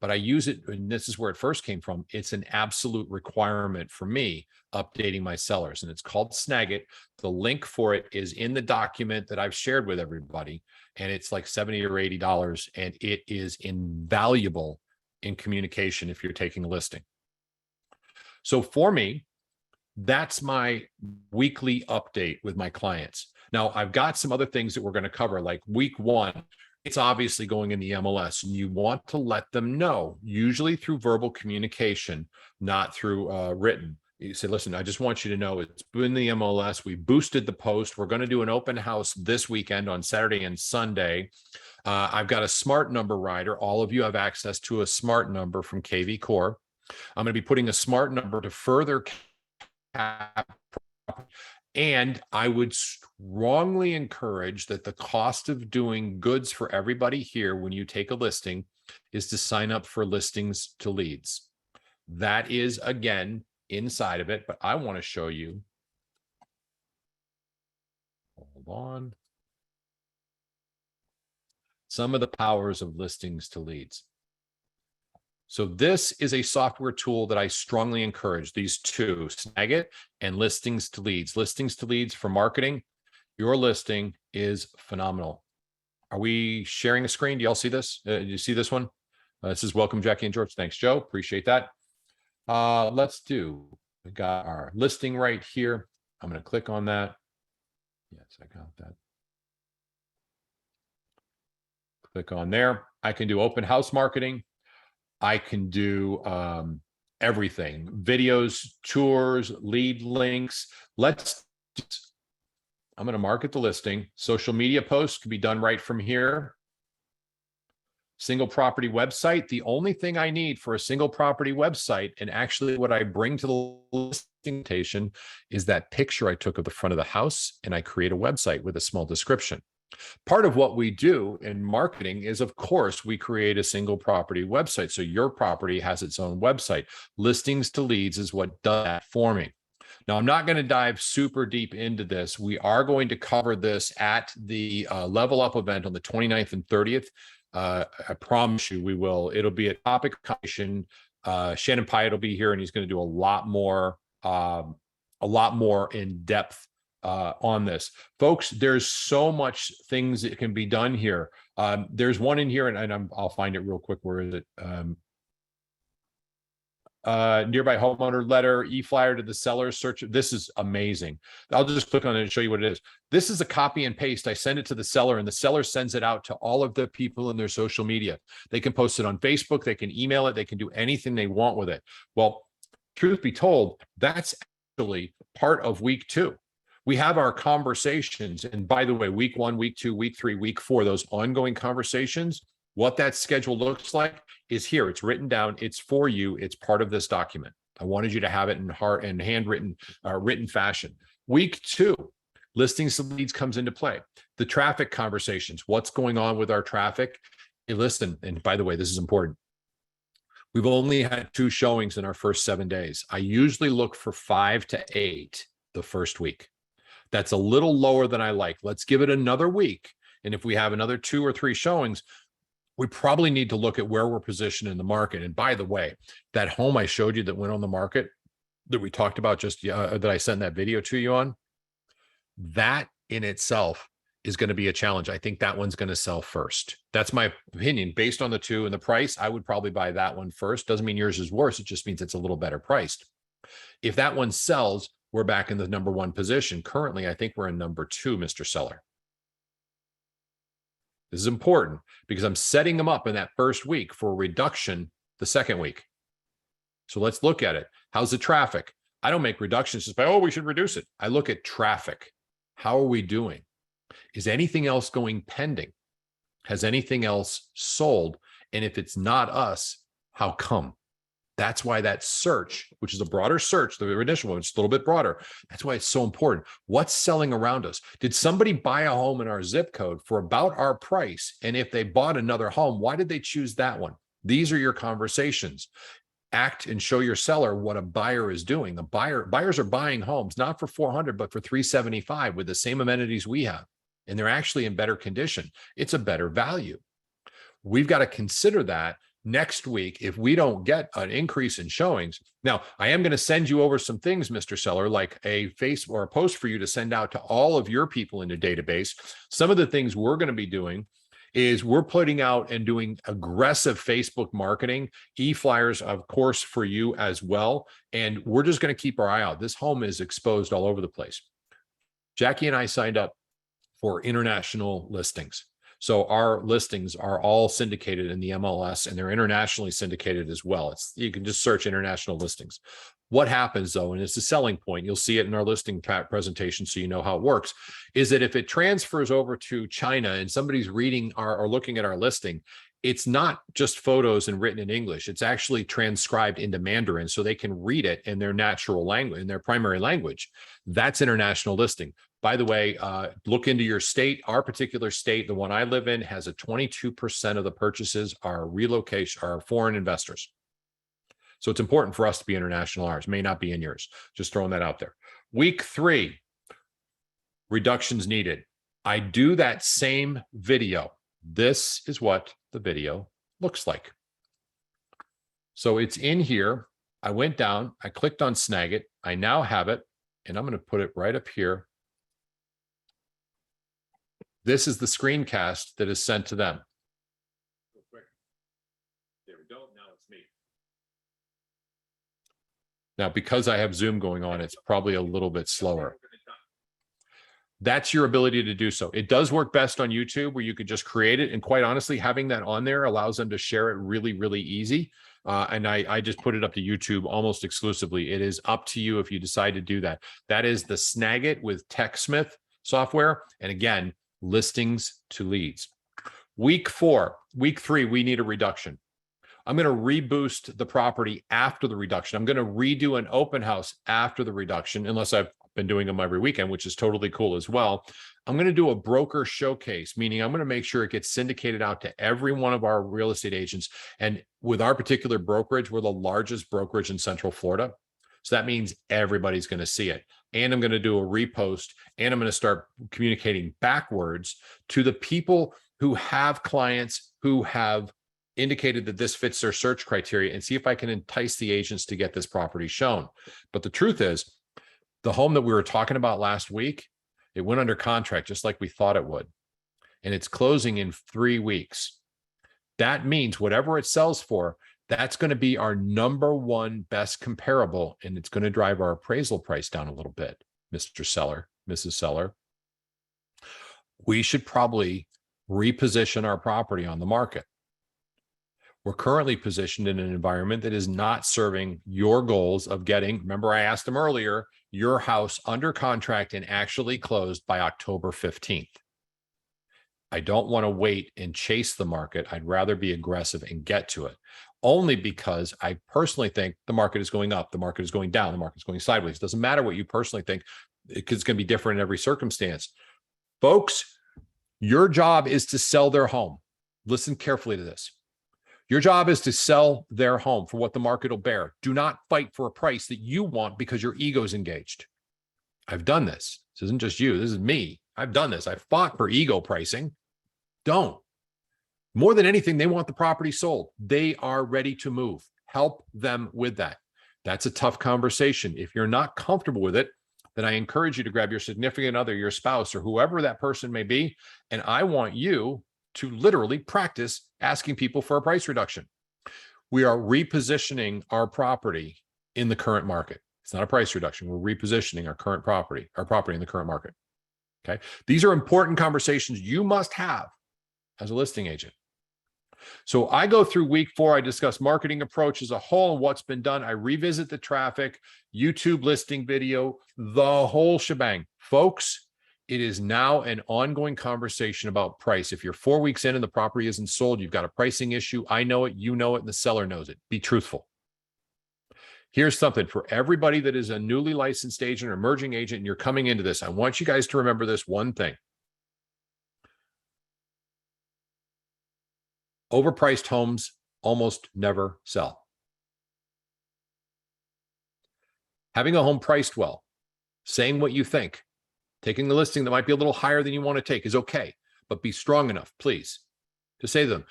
but I use it, and this is where it first came from. It's an absolute requirement for me updating my sellers, and it's called Snagit. The link for it is in the document that I've shared with everybody, and it's like $70 or $80, and it is invaluable in communication if you're taking a listing. So for me, that's my weekly update with my clients. Now, I've got some other things that we're going to cover, like week one. It's obviously going in the MLS, and you want to let them know, usually through verbal communication, not through written. You say, listen, I just want you to know it's in the MLS. We boosted the post. We're going to do an open house this weekend on Saturday and Sunday. I've got a smart number rider. All of you have access to a smart number from KV Core. I'm going to be putting a smart number to further cap, and I would strongly encourage that the cost of doing goods for everybody here when you take a listing is to sign up for listings to leads. That is, again, inside of it, but I want to show you. Hold on. Some of the powers of listings to leads. So this is a software tool that I strongly encourage, these two, Snagit and Listings to Leads. Listings to Leads for marketing. Your listing is phenomenal. Are we sharing a screen? Do y'all see this? Do you see this one? This is welcome, Jackie and George. Thanks, Joe. Appreciate that. We got our listing right here. I'm going to click on that. Yes, I got that. Click on there. I can do open house marketing. I can do everything, videos, tours, lead links. I'm going to market the listing. Social media posts can be done right from here. Single property website. The only thing I need for a single property website, and actually what I bring to the listing presentation, is that picture I took of the front of the house, and I create a website with a small description. Part of what we do in marketing is, of course, we create a single property website. So your property has its own website. Listings to Leads is what does that for me. Now, I'm not going to dive super deep into this. We are going to cover this at the Level Up event on the 29th and 30th. I promise you we will. It'll be a topic conversation. Shannon Pyatt will be here, and he's going to do a lot more in depth on this. Folks, there's so much things that can be done here. There's one in here, and I'll find it real quick. Where is it? Nearby homeowner letter, e-flyer to the seller search. This is amazing. I'll just click on it and show you what it is. This is a copy and paste. I send it to the seller, and the seller sends it out to all of the people in their social media. They can post it on Facebook. They can email it. They can do anything they want with it. Well, truth be told, that's actually part of week 2. We have our conversations. And by the way, week 1, week 2, week 3, week 4, those ongoing conversations, what that schedule looks like is here. It's written down. It's for you. It's part of this document. I wanted you to have it in handwritten, written fashion. Week 2, listings to leads comes into play. The traffic conversations. What's going on with our traffic? Hey, listen, and by the way, this is important. We've only had 2 showings in our first 7 days. I usually look for 5 to 8 the first week. That's a little lower than I like. Let's give it another week. And if we have another 2 or 3 showings, we probably need to look at where we're positioned in the market. And by the way, that home I showed you that went on the market that we talked about just that I sent that video to you on, that in itself is going to be a challenge. I think that one's going to sell first. That's my opinion. Based on the 2 and the price, I would probably buy that one first. Doesn't mean yours is worse. It just means it's a little better priced. If that one sells, we're back in the number 1 position. Currently, I think we're in number 2, Mr. Seller. This is important because I'm setting them up in that first week for a reduction the second week. So let's look at it. How's the traffic? I don't make reductions just by, oh, we should reduce it. I look at traffic. How are we doing? Is anything else going pending? Has anything else sold? And if it's not us, how come? That's why that search, which is a broader search, the initial one, it's a little bit broader. That's why it's so important. What's selling around us? Did somebody buy a home in our zip code for about our price? And if they bought another home, why did they choose that one? These are your conversations. Act and show your seller what a buyer is doing. Buyers are buying homes, not for 400, but for 375 with the same amenities we have. And they're actually in better condition. It's a better value. We've got to consider that next week, if we don't get an increase in showings, now I am going to send you over some things, Mr. Seller, like a face or a post for you to send out to all of your people in the database. Some of the things we're going to be doing is we're putting out and doing aggressive Facebook marketing, e-flyers, of course, for you as well. And we're just going to keep our eye out. This home is exposed all over the place. Jackie and I signed up for international listings. So our listings are all syndicated in the MLS, and they're internationally syndicated as well. You can just search international listings. What happens though, and it's a selling point, you'll see it in our listing presentation so you know how it works, is that if it transfers over to China and somebody's reading or looking at our listing, it's not just photos and written in English. It's actually transcribed into Mandarin so they can read it in their natural language, in their primary language. That's international listing. By the way, look into your state. Our particular state, the one I live in, has a 22% of the purchases are relocation, are foreign investors. So it's important for us to be international. Ours may not be in yours. Just throwing that out there. Week 3, reductions needed. I do that same video. This is what the video looks like. So it's in here. I went down, I clicked on Snag It. I now have it, and I'm going to put it right up here. This is the screencast that is sent to them. Real quick. There we go. Now it's me. Now, because I have Zoom going on, it's probably a little bit slower. That's your ability to do so. It does work best on YouTube where you could just create it. And quite honestly, having that on there allows them to share it really, really easy. And I just put it up to YouTube almost exclusively. It is up to you if you decide to do that. That is the Snagit with TechSmith software. And again, listings to leads. Week 3, we need a reduction. I'm going to reboost the property after the reduction. I'm going to redo an open house after the reduction, unless I've been doing them every weekend, which is totally cool as well. I'm going to do a broker showcase, meaning I'm going to make sure it gets syndicated out to every one of our real estate agents. And with our particular brokerage, we're the largest brokerage in Central Florida. So that means everybody's going to see it. And I'm going to do a repost, and I'm going to start communicating backwards to the people who have clients who have indicated that this fits their search criteria, and see if I can entice the agents to get this property shown. But the truth is, the home that we were talking about last week, it went under contract just like we thought it would. And it's closing in 3 weeks. That means whatever it sells for, that's going to be our #1 best comparable, and it's going to drive our appraisal price down a little bit, Mr. Seller, Mrs. Seller. We should probably reposition our property on the market. We're currently positioned in an environment that is not serving your goals of getting, remember I asked them earlier, your house under contract and actually closed by October 15th. I don't want to wait and chase the market. I'd rather be aggressive and get to it. Only because I personally think the market is going up, the market is going down, the market is going sideways. It doesn't matter what you personally think, because it's going to be different in every circumstance. Folks, your job is to sell their home. Listen carefully to this. Your job is to sell their home for what the market will bear. Do not fight for a price that you want because your ego is engaged. I've done this. This isn't just you. This is me. I've done this. I've fought for ego pricing. Don't. More than anything, they want the property sold. They are ready to move. Help them with that. That's a tough conversation. If you're not comfortable with it, then I encourage you to grab your significant other, your spouse, or whoever that person may be. And I want you to literally practice asking people for a price reduction. We are repositioning our property in the current market. It's not a price reduction. We're repositioning our property in the current market. Okay. These are important conversations you must have as a listing agent. So I go through week 4. I discuss marketing approach as a whole and what's been done. I revisit the traffic, YouTube listing video, the whole shebang. Folks, it is now an ongoing conversation about price. If you're 4 weeks in and the property isn't sold, you've got a pricing issue. I know it, you know it, and the seller knows it. Be truthful. Here's something for everybody that is a newly licensed agent or emerging agent, and you're coming into this. I want you guys to remember this one thing. Overpriced homes almost never sell. Having a home priced well, saying what you think, taking the listing that might be a little higher than you want to take is okay, but be strong enough, please, to say to them,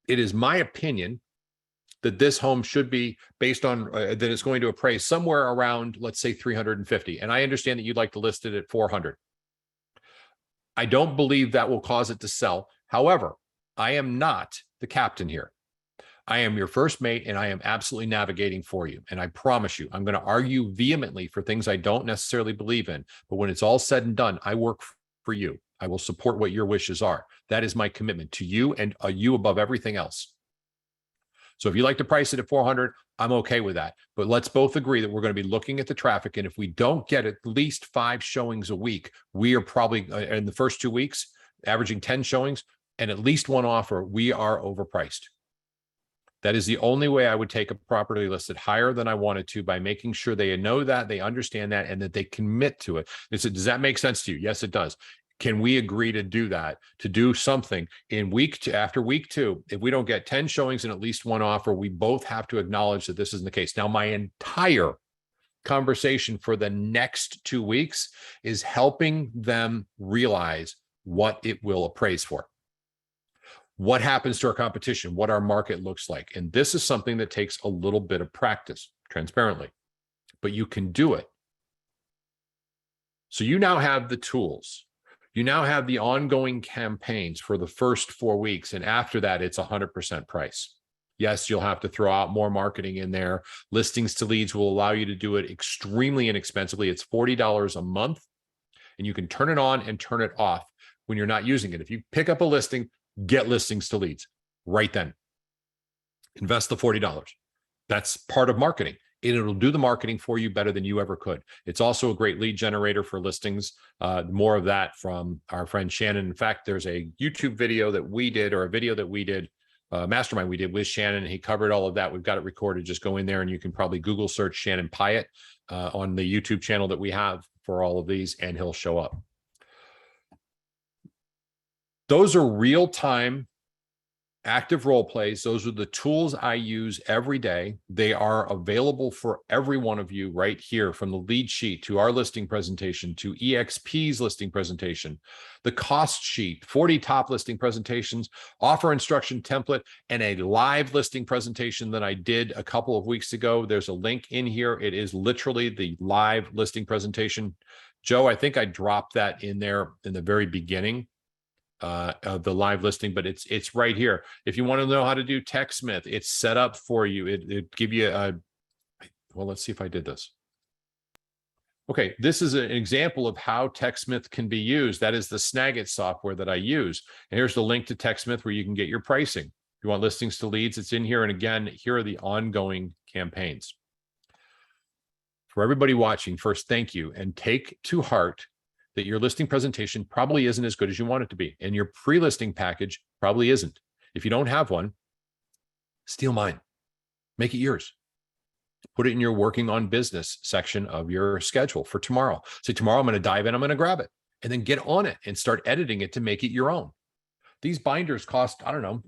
it is my opinion that this home should be based on that it's going to appraise somewhere around, let's say 350. And I understand that you'd like to list it at 400. I don't believe that will cause it to sell. However, I am not the captain here. I am your first mate, and I am absolutely navigating for you. And I promise you, I'm going to argue vehemently for things I don't necessarily believe in. But when it's all said and done, I work for you. I will support what your wishes are. That is my commitment to you, and you above everything else. So if you like to price it at 400, I'm okay with that. But let's both agree that we're going to be looking at the traffic. And if we don't get at least 5 showings a week, we are probably in the first 2 weeks, averaging 10 showings and at least 1 offer, we are overpriced. That is the only way I would take a property listed higher than I wanted to, by making sure they know that, they understand that, and that they commit to it. Does that make sense to you? Yes, it does. Can we agree to do that, to do something in after week 2? If we don't get 10 showings and at least 1 offer, we both have to acknowledge that this isn't the case. Now, my entire conversation for the next 2 weeks is helping them realize what it will appraise for, what happens to our competition, what our market looks like. And this is something that takes a little bit of practice, transparently, but you can do it. So you now have the tools. You now have the ongoing campaigns for the first 4 weeks. And after that, it's 100% price. Yes, you'll have to throw out more marketing in there. Listings to Leads will allow you to do it extremely inexpensively. It's $40 a month, and you can turn it on and turn it off when you're not using it. If you pick up a listing, get Listings to Leads right then. Invest the $40. That's part of marketing. It'll do the marketing for you better than you ever could. It's also a great lead generator for listings. More of that from our friend Shannon. In fact, there's a YouTube video that we did, or a video that we did, Mastermind we did with Shannon. He covered all of that. We've got it recorded. Just go in there and you can probably Google search Shannon Pyatt on the YouTube channel that we have for all of these, and he'll show up. Those are real-time active role plays. Those are the tools I use every day. They are available for every one of you right here, from the lead sheet to our listing presentation to EXP's listing presentation, the cost sheet, 40 top listing presentations, offer instruction template, and a live listing presentation that I did a couple of weeks ago. There's a link in here. It is literally the live listing presentation. Joe, I think I dropped that in there in the very beginning of the live listing, but it's right here. If you want to know how to do TechSmith, it's set up for you. It give you a, well, let's see if I did this. Okay, this is an example of how TechSmith can be used. That is the Snagit software that I use. And here's the link to TechSmith where you can get your pricing. If you want Listings to Leads, it's in here. And again, here are the ongoing campaigns. For everybody watching, first, thank you, and take to heart that your listing presentation probably isn't as good as you want it to be, and your pre-listing package probably isn't. If you don't have one, steal mine. Make it yours. Put it in your working on business section of your schedule for tomorrow. Say, tomorrow I'm going to dive in, I'm going to grab it, and then get on it and start editing it to make it your own. These binders cost, I don't know,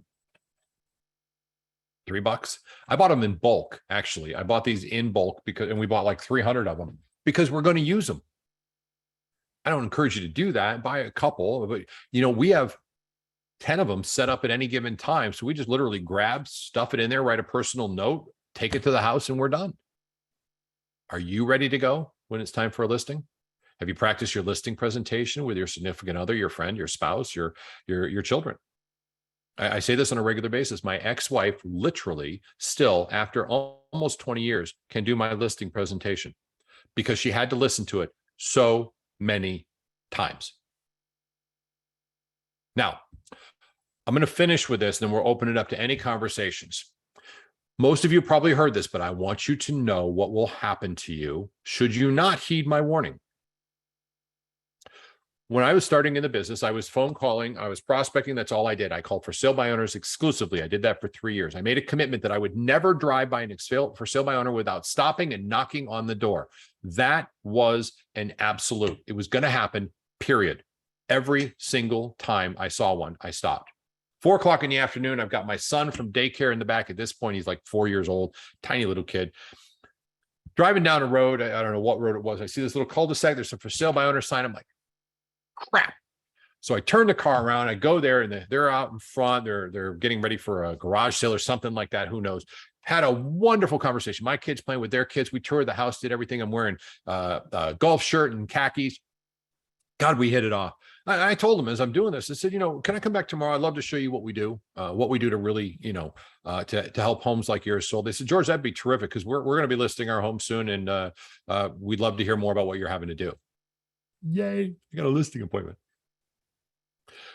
$3. I bought them in bulk, actually. I bought these in bulk and we bought like 300 of them because we're going to use them. I don't encourage you to do that. Buy a couple, but we have 10 of them set up at any given time. So we just literally grab, stuff it in there, write a personal note, take it to the house, and we're done. Are you ready to go when it's time for a listing? Have you practiced your listing presentation with your significant other, your friend, your spouse, your children? I say this on a regular basis. My ex-wife literally still, after almost 20 years, can do my listing presentation because she had to listen to it so many times. Now, I'm going to finish with this, and then we'll open it up to any conversations. Most of you probably heard this, but I want you to know what will happen to you should you not heed my warning. When I was starting in the business, I was phone calling, I was prospecting. That's all I did. I called for sale by owners exclusively. I did that for 3 years. I made a commitment that I would never drive by an for sale by owner without stopping and knocking on the door. That was an absolute. It was going to happen, period. Every single time I saw one, I stopped. 4 o'clock in the afternoon, I've got my son from daycare in the back. At this point, he's like 4 years old, tiny little kid. Driving down a road, I don't know what road it was. I see this little cul-de-sac. There's a for sale by owner sign. I'm like, crap. So I turn the car around, I go there, and they're out in front. They're getting ready for a garage sale or something like that. Who knows? Had a wonderful conversation. My kids playing with their kids. We toured the house, did everything. I'm wearing a golf shirt and khakis. God, we hit it off. I told him as I'm doing this, I said, can I come back tomorrow? I'd love to show you what we do to really, to help homes like yours sold. They said, George, that'd be terrific because we're going to be listing our home soon, and we'd love to hear more about what you're having to do. Yay! I got a listing appointment.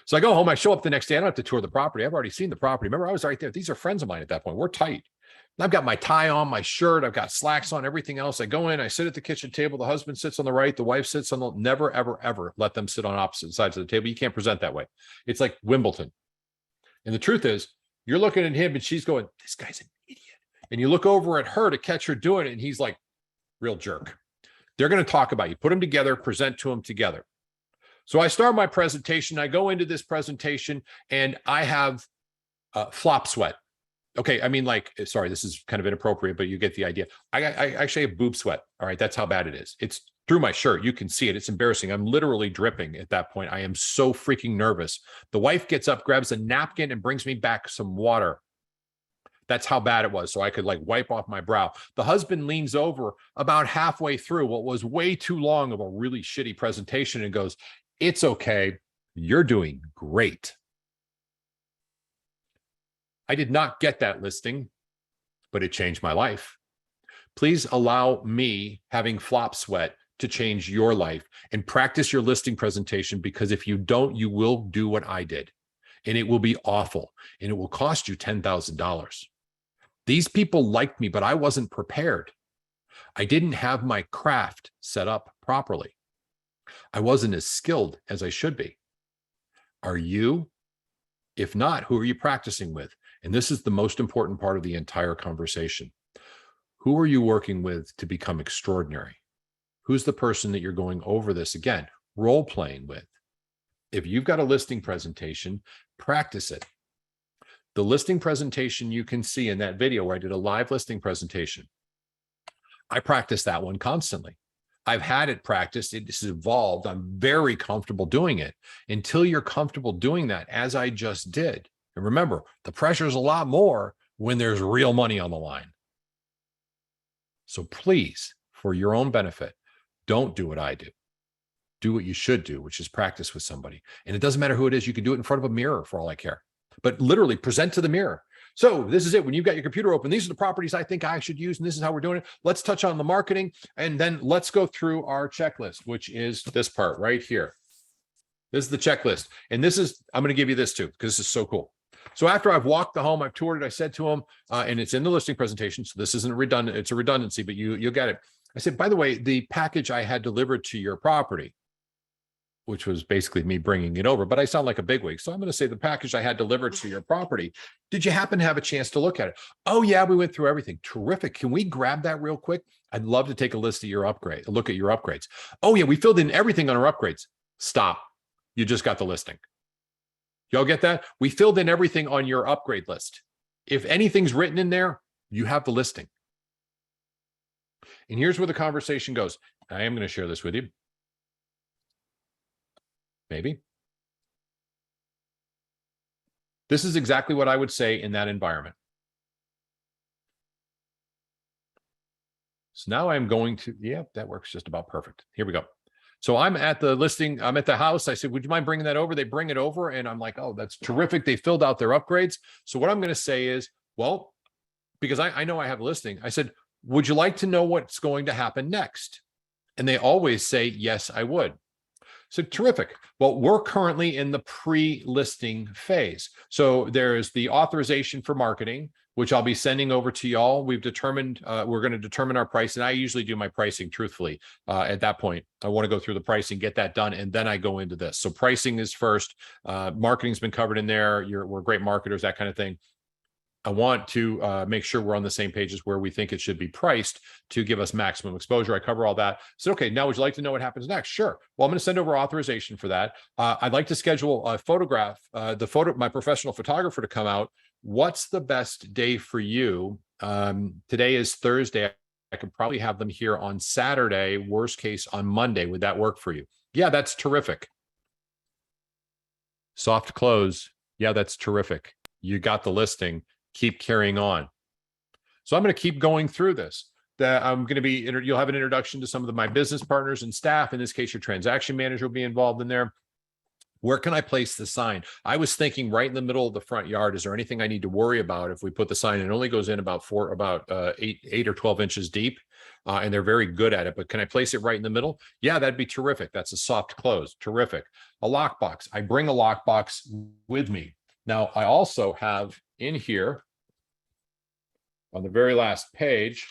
So I go home. I show up the next day. I don't have to tour the property. I've already seen the property. Remember, I was right there. These are friends of mine at that point. We're tight. I've got my tie on, my shirt, I've got slacks on, everything else. I go in, I sit at the kitchen table. The husband sits on the right, the wife sits on the, never, ever, ever let them sit on opposite sides of the table. You can't present that way. It's like Wimbledon. And the truth is, you're looking at him and she's going, this guy's an idiot. And you look over at her to catch her doing it, and he's like, real jerk. They're going to talk about you. Put them together, present to them together. So I start my presentation. I go into this presentation and I have flop sweat. Okay, I mean, sorry, this is kind of inappropriate, but you get the idea. I actually have boob sweat. All right, that's how bad it is. It's through my shirt. You can see it. It's embarrassing. I'm literally dripping at that point. I am so freaking nervous. The wife gets up, grabs a napkin, and brings me back some water. That's how bad it was. So I could wipe off my brow. The husband leans over about halfway through what was way too long of a really shitty presentation and goes, "It's okay. You're doing great." I did not get that listing, but it changed my life. Please allow me having flop sweat to change your life, and practice your listing presentation, because if you don't, you will do what I did, and it will be awful, and it will cost you $10,000. These people liked me, but I wasn't prepared. I didn't have my craft set up properly. I wasn't as skilled as I should be. Are you? If not, who are you practicing with? And this is the most important part of the entire conversation. Who are you working with to become extraordinary? Who's the person that you're going over this, again, role playing with? If you've got a listing presentation, practice it. The listing presentation you can see in that video where I did a live listing presentation, I practice that one constantly. I've had it practiced. It's evolved. I'm very comfortable doing it. Until you're comfortable doing that, as I just did. And remember, the pressure is a lot more when there's real money on the line. So please, for your own benefit, don't do what I do. Do what you should do, which is practice with somebody. And it doesn't matter who it is. You can do it in front of a mirror for all I care. But literally present to the mirror. So this is it. When you've got your computer open, these are the properties I think I should use, and this is how we're doing it. Let's touch on the marketing, and then let's go through our checklist, which is this part right here. This is the checklist. And this is, I'm going to give you this too, because this is so cool. So after I've walked the home, I've toured it, I said to him, and it's in the listing presentation, so this isn't redundant, it's a redundancy, but you'll get it. I said, by the way, the package I had delivered to your property, which was basically me bringing it over, but I sound like a bigwig. So I'm going to say the package I had delivered to your property. Did you happen to have a chance to look at it? Oh yeah, we went through everything. Terrific. Can we grab that real quick? I'd love to take a list of your upgrade, a look at your upgrades. Oh yeah, we filled in everything on our upgrades. Stop. You just got the listing. Y'all get that? We filled in everything on your upgrade list. If anything's written in there, you have the listing. And here's where the conversation goes. I am going to share this with you. Maybe. This is exactly what I would say in that environment. So now I'm going to, yeah, that works just about perfect. Here we go. So I'm at the listing, I'm at the house. I said, would you mind bringing that over? They bring it over and I'm like, oh, that's terrific. They filled out their upgrades. So what I'm going to say is, well, because I know I have a listing, I said, would you like to know what's going to happen next? And they always say, yes, I would. So terrific. Well, we're currently in the pre-listing phase. So there's the authorization for marketing, which I'll be sending over to y'all. We've determined, we're going to determine our price. And I usually do my pricing truthfully at that point. I want to go through the pricing, get that done, and then I go into this. So pricing is first. Marketing's been covered in there. We're great marketers, that kind of thing. I want to make sure we're on the same page as where we think it should be priced to give us maximum exposure. I cover all that. So, okay, now would you like to know what happens next? Sure. Well, I'm going to send over authorization for that. I'd like to schedule a photograph, my professional photographer to come out. What's the best day for you? Today is Thursday. I could probably have them here on Saturday, worst case on Monday. Would that work for you? Yeah, that's terrific. Soft close. Yeah, that's terrific. You got the listing. Keep carrying on. So I'm going to keep going through this. That I'm going to be, you'll have an introduction to some of my business partners and staff. In this case, your transaction manager will be involved in there. Where can I place the sign? I was thinking right in the middle of the front yard. Is there anything I need to worry about if we put the sign? It only goes in about 8 or 12 inches deep, and they're very good at it. But can I place it right in the middle? Yeah, that'd be terrific. That's a soft close. Terrific. A lockbox. I bring a lockbox with me. Now, I also have in here on the very last page,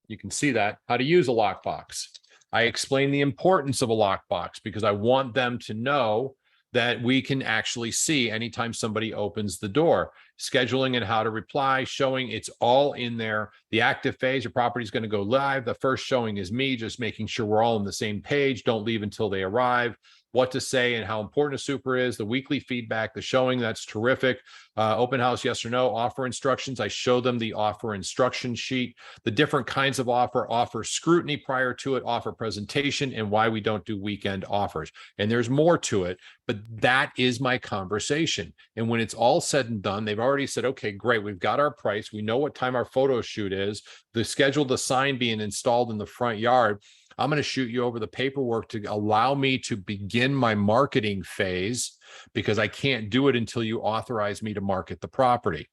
you can see that how to use a lockbox. I explain the importance of a lockbox because I want them to know that we can actually see anytime somebody opens the door. Scheduling and how to reply, showing it's all in there. The active phase, your property is going to go live. The first showing is me, just making sure we're all on the same page. Don't leave until they arrive. What to say and how important a super is, the weekly feedback, the showing, that's terrific. Open house, yes or no, offer instructions. I show them the offer instruction sheet, the different kinds of offer scrutiny prior to it, offer presentation, and why we don't do weekend offers. And there's more to it, but that is my conversation. And when it's all said and done, they've already said, okay, great, we've got our price. We know what time our photo shoot is, the scheduled sign being installed in the front yard. I'm going to shoot you over the paperwork to allow me to begin my marketing phase because I can't do it until you authorize me to market the property.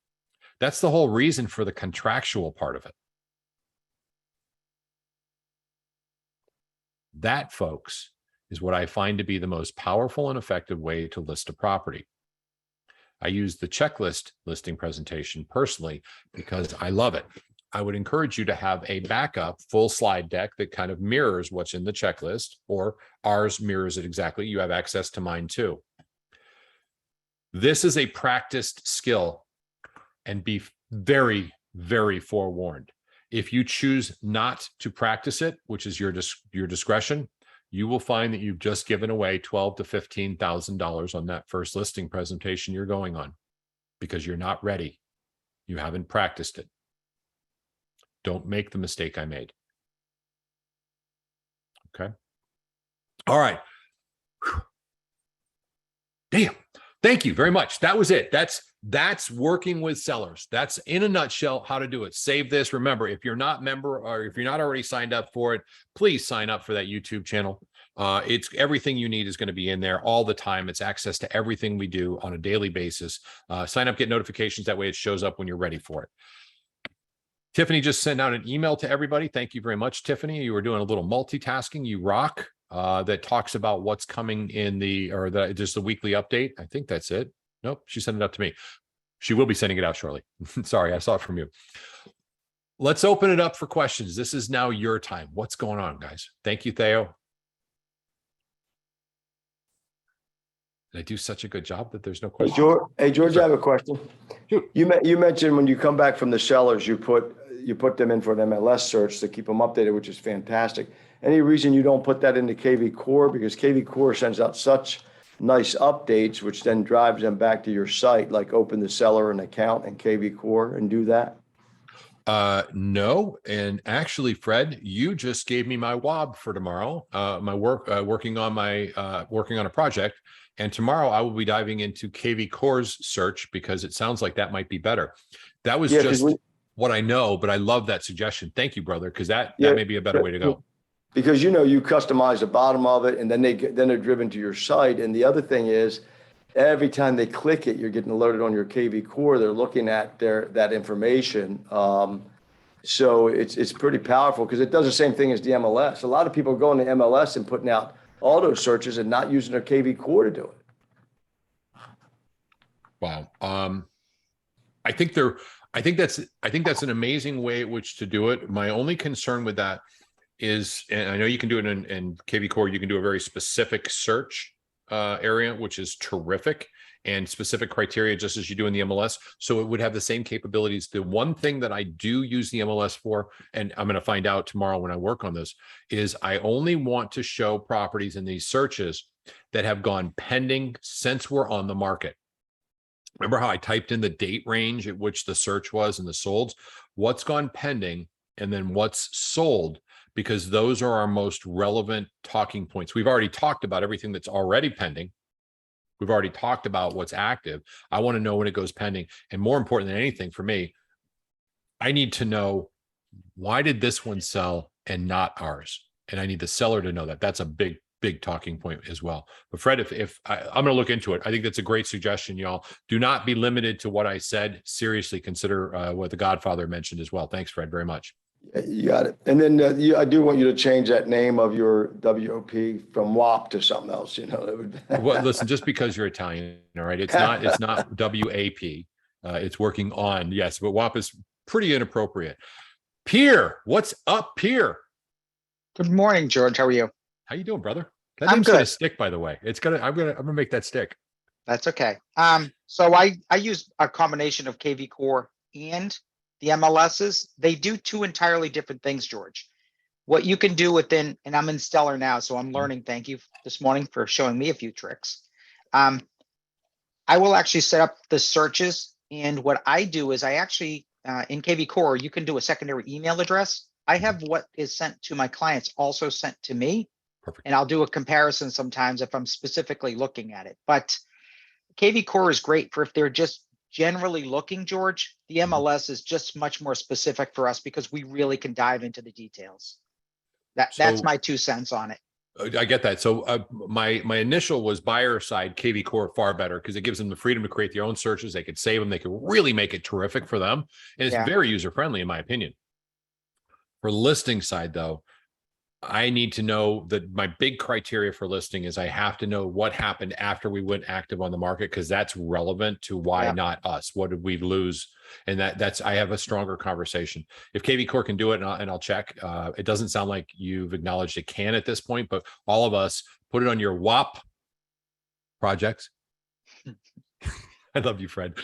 That's the whole reason for the contractual part of it. That, folks, is what I find to be the most powerful and effective way to list a property. I use the checklist listing presentation personally because I love it. I would encourage you to have a backup full slide deck that kind of mirrors what's in the checklist, or ours mirrors it exactly. You have access to mine too. This is a practiced skill, and be very, very forewarned. If you choose not to practice it, which is your discretion, you will find that you've just given away $12,000 to $15,000 on that first listing presentation you're going on because you're not ready. You haven't practiced it. Don't make the mistake I made. Okay. All right. Whew. Damn. Thank you very much. That was it. That's working with sellers. That's in a nutshell how to do it. Save this. Remember, if you're not member or if you're not already signed up for it, please sign up for that YouTube channel. It's everything you need is going to be in there all the time. It's access to everything we do on a daily basis. Sign up, get notifications. That way it shows up when you're ready for it. Tiffany just sent out an email to everybody. Thank you very much, Tiffany. You were doing a little multitasking. You rock. That talks about what's coming in just the weekly update. I think that's it. Nope, she sent it out to me. She will be sending it out shortly. Sorry, I saw it from you. Let's open it up for questions. This is now your time. What's going on, guys? Thank you, Theo. Did I do such a good job that there's no question? Hey, George, I have a question. Shoot. You mentioned when you come back from the sellers, you put them in for an MLS search to keep them updated, which is fantastic. Any reason you don't put that into KV Core? Because KV Core sends out such nice updates, which then drives them back to your site, like open the seller an account in KV Core and do that? No. And actually, Fred, you just gave me my WOB for tomorrow, my working on a project. And tomorrow I will be diving into KV Core's search because it sounds like that might be better. That was just what I know, but I love that suggestion. Thank you, brother, because that may be a better way to go. Because, you customize the bottom of it and then they're driven to your site. And the other thing is every time they click it, you're getting alerted on your KV Core. They're looking at that information. So it's pretty powerful because it does the same thing as the MLS. A lot of people go into MLS and putting out auto searches and not using their KV Core to do it. Wow. I think that's an amazing way at which to do it. My only concern with that is, and I know you can do it in KV Core, you can do a very specific search area, which is terrific, and specific criteria, just as you do in the MLS. So it would have the same capabilities. The one thing that I do use the MLS for, and I'm going to find out tomorrow when I work on this, is I only want to show properties in these searches that have gone pending since we're on the market. Remember how I typed in the date range at which the search was and the solds? What's gone pending and then what's sold, because those are our most relevant talking points. We've already talked about everything that's already pending. We've already talked about what's active. I want to know when it goes pending. And more important than anything for me, I need to know, why did this one sell and not ours? And I need the seller to know that. That's a big talking point as well. But Fred, if I'm going to look into it, I think that's a great suggestion, y'all. Do not be limited to what I said. Seriously, consider what the Godfather mentioned as well. Thanks, Fred, very much. You got it. And then I do want you to change that name of your WOP from WAP to something else. You know, that would. Well, listen, just because you're Italian, all right, it's not WAP. It's working on, yes, but WAP is pretty inappropriate. Pierre, what's up, Pierre? Good morning, George. How are you? How you doing, brother? That I'm name's gonna good. stick, by the way. I'm gonna make that stick. That's okay. So I use a combination of KV Core and the MLSs. They do two entirely different things, George. What you can do within, and I'm in Stellar now, so I'm learning. Thank you this morning for showing me a few tricks. I will actually set up the searches, and what I do is I actually in KV Core, you can do a secondary email address. I have what is sent to my clients also sent to me. Perfect. And I'll do a comparison sometimes if I'm specifically looking at it. But KV Core is great for if they're just generally looking, George. The MLS is just much more specific for us because we really can dive into the details. That's So- my 2 cents on it. I get that. So my initial was buyer side KV Core far better because it gives them the freedom to create their own searches. They could save them. They could really make it terrific for them. And it's Yeah. very user friendly, in my opinion. For listing side, though, I need to know that my big criteria for listing is I have to know what happened after we went active on the market, because that's relevant to why Yeah. not us. What did we lose? And that's I have a stronger conversation. If KV Core can do it, and I'll check. It doesn't sound like you've acknowledged it can at this point, but all of us put it on your WAP projects. I love you, Fred.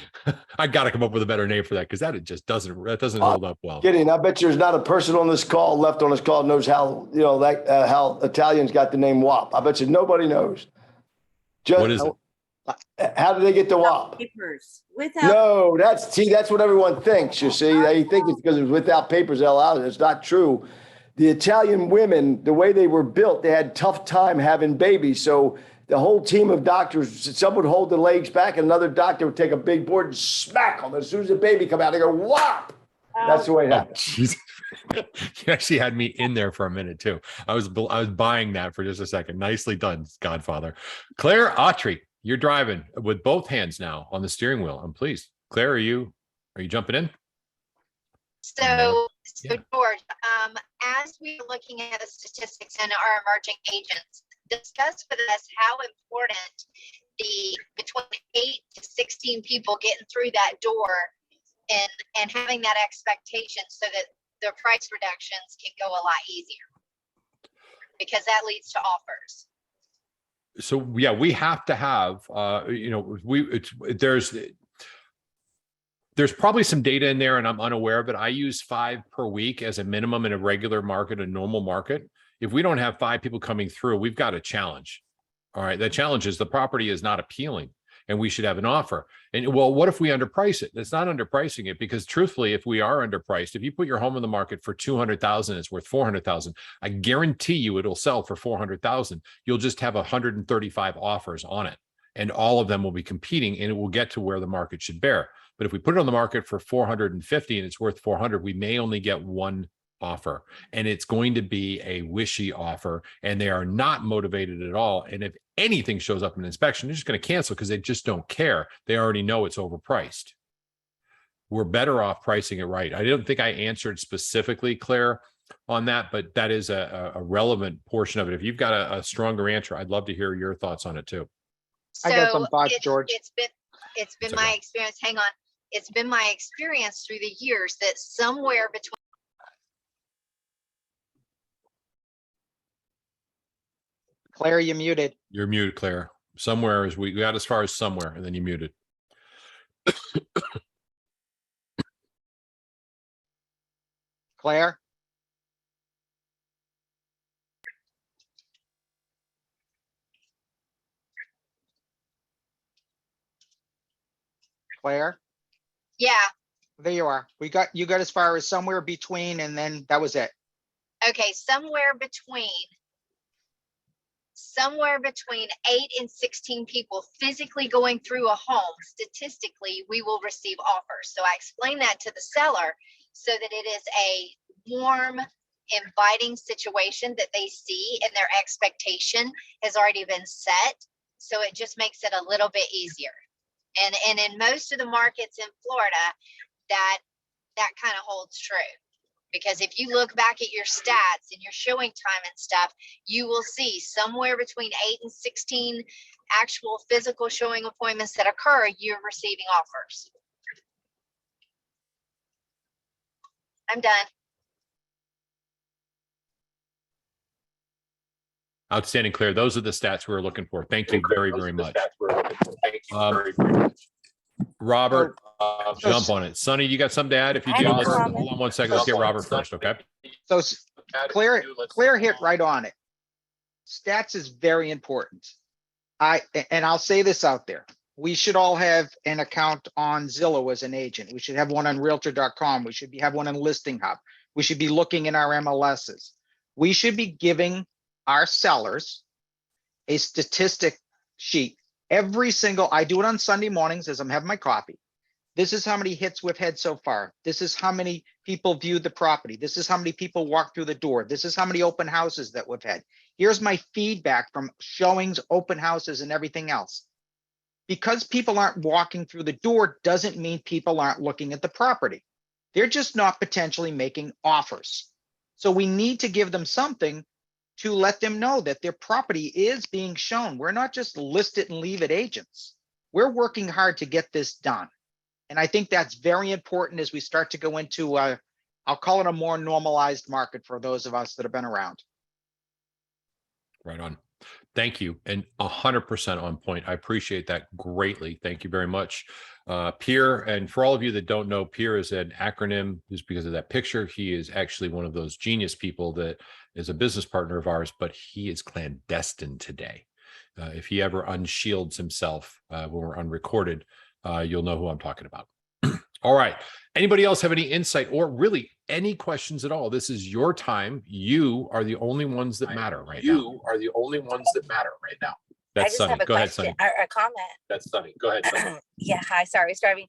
I got to come up with a better name for that because that doesn't hold up well. Kidding. I bet there's not a person on this call left on this call knows how, you know, that how Italians got the name WAP. I bet you nobody knows. Just, What is it? How did they get the WAP? Papers without. No, that's what everyone thinks. You see, they think it's because it was without papers allowed. It's not true. The Italian women, the way they were built, they had tough time having babies. So the whole team of doctors, some would hold the legs back, and another doctor would take a big board and smack them. As soon as the baby come out, they go WAP. That's the way it Oh, happens. Jesus. You actually had me in there for a minute too. I was buying that for just a second. Nicely done, Godfather. Claire Autry, you're driving with both hands now on the steering wheel. I'm pleased. Claire, are you jumping in? So, Yeah. George, as we're looking at the statistics and our emerging agents, discuss with us how important the between 8 to 16 people getting through that door and having that expectation so that the price reductions can go a lot easier, because that leads to offers. So yeah, we have to have there's probably some data in there and I'm unaware of it. I use 5 per week as a minimum in a regular market, a normal market. If we don't have 5 people coming through, we've got a challenge. All right. The challenge is the property is not appealing and we should have an offer. And well, what if we underprice it? It's not underpricing it, because truthfully, if we are underpriced, if you put your home in the market for 200,000, it's worth 400,000. I guarantee you it'll sell for 400,000. You'll just have 135 offers on it and all of them will be competing and it will get to where the market should bear. But if we put it on the market for 450 and it's worth 400, we may only get one offer, and it's going to be a wishy offer, and they are not motivated at all. And if anything shows up in an inspection, they're just going to cancel because they just don't care. They already know it's overpriced. We're better off pricing it right. I don't think I answered specifically, Claire, on that, but that is a relevant portion of it. If you've got a stronger answer, I'd love to hear your thoughts on it too. I got some thoughts, George. It's been It's my okay. experience. Hang on. It's been my experience through the years that somewhere between Claire, you muted. You're muted, Claire. Somewhere is we got as far as somewhere, and then you muted. Claire? Claire? yeah. There you are. You got as far as somewhere between, and then that was it. Okay, somewhere between 8 and 16 people physically going through a home, statistically, we will receive offers. So I explained that to the seller. so that it is a warm, inviting situation that they see and their expectation has already been set. So it just makes it a little bit easier. And in most of the markets in Florida, that kind of holds true. Because if you look back at your stats and your showing time and stuff, you will see somewhere between 8 and 16 actual physical showing appointments that occur, you're receiving offers. I'm done. Outstanding, Claire. Those are the stats we were looking for. Thank you very, very much. Robert, jump on it. Sonny, you got something to add? If you I do, have a let's comment. hold on one second. Let's get Robert first, okay? So Claire hit right on it. Stats is very important. And I'll say this out there. We should all have an account on Zillow as an agent. We should have one on realtor.com. We should have one on Listing Hub. We should be looking in our MLSs. We should be giving our sellers a statistic sheet every single, I do it on Sunday mornings as I'm having my coffee. This is how many hits we've had so far. This is how many people viewed the property. This is how many people walked through the door. This is how many open houses that we've had. Here's my feedback from showings, open houses, and everything else. Because people aren't walking through the door doesn't mean people aren't looking at the property. They're just not potentially making offers. So we need to give them something to let them know that their property is being shown. We're not just list it and leave it agents. We're working hard to get this done. And I think that's very important as we start to go into, I'll call it a more normalized market for those of us that have been around. Right on. Thank you. And 100% on point. I appreciate that greatly. Thank you very much. PEER, and for all of you that don't know, PEER is an acronym just because of that picture. He is actually one of those genius people that is a business partner of ours, but he is clandestine today. If he ever unshields himself when we're unrecorded, you'll know who I'm talking about. All right. Anybody else have any insight or really any questions at all? This is your time. You are the only ones that matter right now. You are the only ones that matter right now. I That's just Sunny. have a Go ahead, question Sunny. or a comment. That's Sunny. Go ahead, Sunny. Yeah, hi, sorry, I was driving.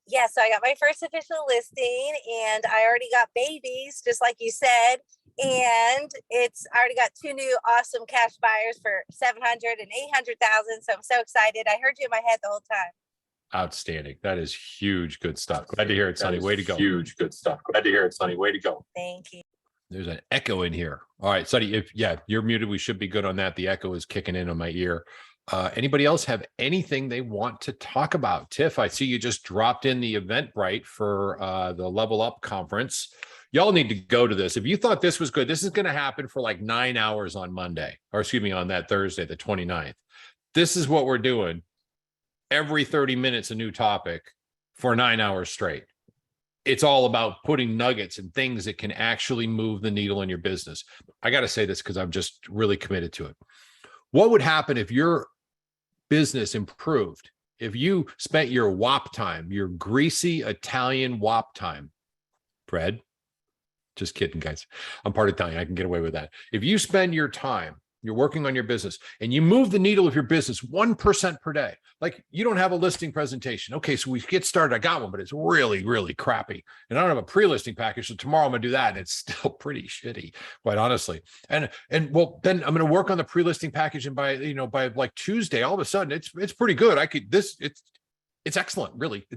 Yeah, so I got my first official listing and I already got babies, just like you said. And I already got 2 new awesome cash buyers for 700 and 800,000. So I'm so excited. I heard you in my head the whole time. Outstanding. That is huge. Good stuff. Glad to hear it, Sunny. Way to go. Huge, good stuff. Glad to hear it, Sonny. Way to go. Thank you. There's an echo in here. All right, Sunny, if you're muted, we should be good on that. The echo is kicking in on my ear. Anybody else have anything they want to talk about? Tiff, I see you just dropped in the Eventbrite for the Level Up conference. Y'all need to go to this. If you thought this was good, this is going to happen for like 9 hours on Monday, or excuse me, on that Thursday, the 29th. This is what we're doing. Every 30 minutes, a new topic for 9 hours straight. It's all about putting nuggets and things that can actually move the needle in your business. I got to say this because I'm just really committed to it. What would happen if your business improved? If you spent your WAP time, your greasy Italian WAP time, Fred, just kidding, guys. I'm part Italian. I can get away with that. If you spend your time, you're working on your business and you move the needle of your business 1% per day, like you don't have a listing presentation. Okay, so we get started. I got one, but it's really, really crappy. And I don't have a pre-listing package. So tomorrow I'm going to do that. And it's still pretty shitty, quite honestly. And well, then I'm going to work on the pre-listing package. And by like Tuesday, all of a sudden it's pretty good. It's excellent. Really.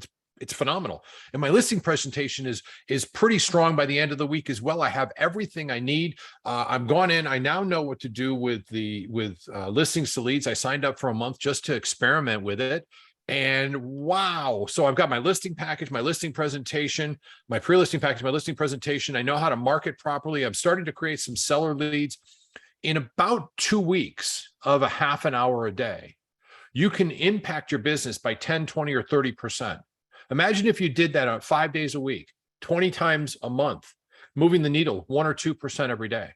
It's phenomenal. And my listing presentation is pretty strong by the end of the week as well. I have everything I need. I've gone in. I now know what to do with listings to leads. I signed up for a month just to experiment with it. And wow. So I've got my listing package, my listing presentation, my pre-listing package, my listing presentation. I know how to market properly. I'm starting to create some seller leads. In about 2 weeks of a half an hour a day, you can impact your business by 10, 20, or 30%. Imagine if you did that on 5 days a week, 20 times a month, moving the needle 1 or 2% every day.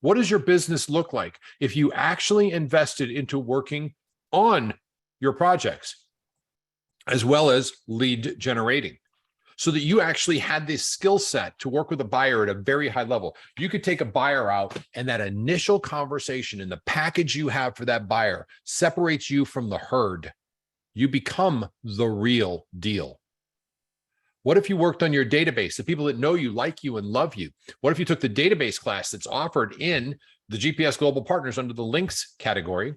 What does your business look like if you actually invested into working on your projects as well as lead generating, so that you actually had this skill set to work with a buyer at a very high level? You could take a buyer out, and that initial conversation and the package you have for that buyer separates you from the herd. You become the real deal. What if you worked on your database, the people that know you, like you, and love you? What if you took the database class that's offered in the GPS Global Partners under the links category,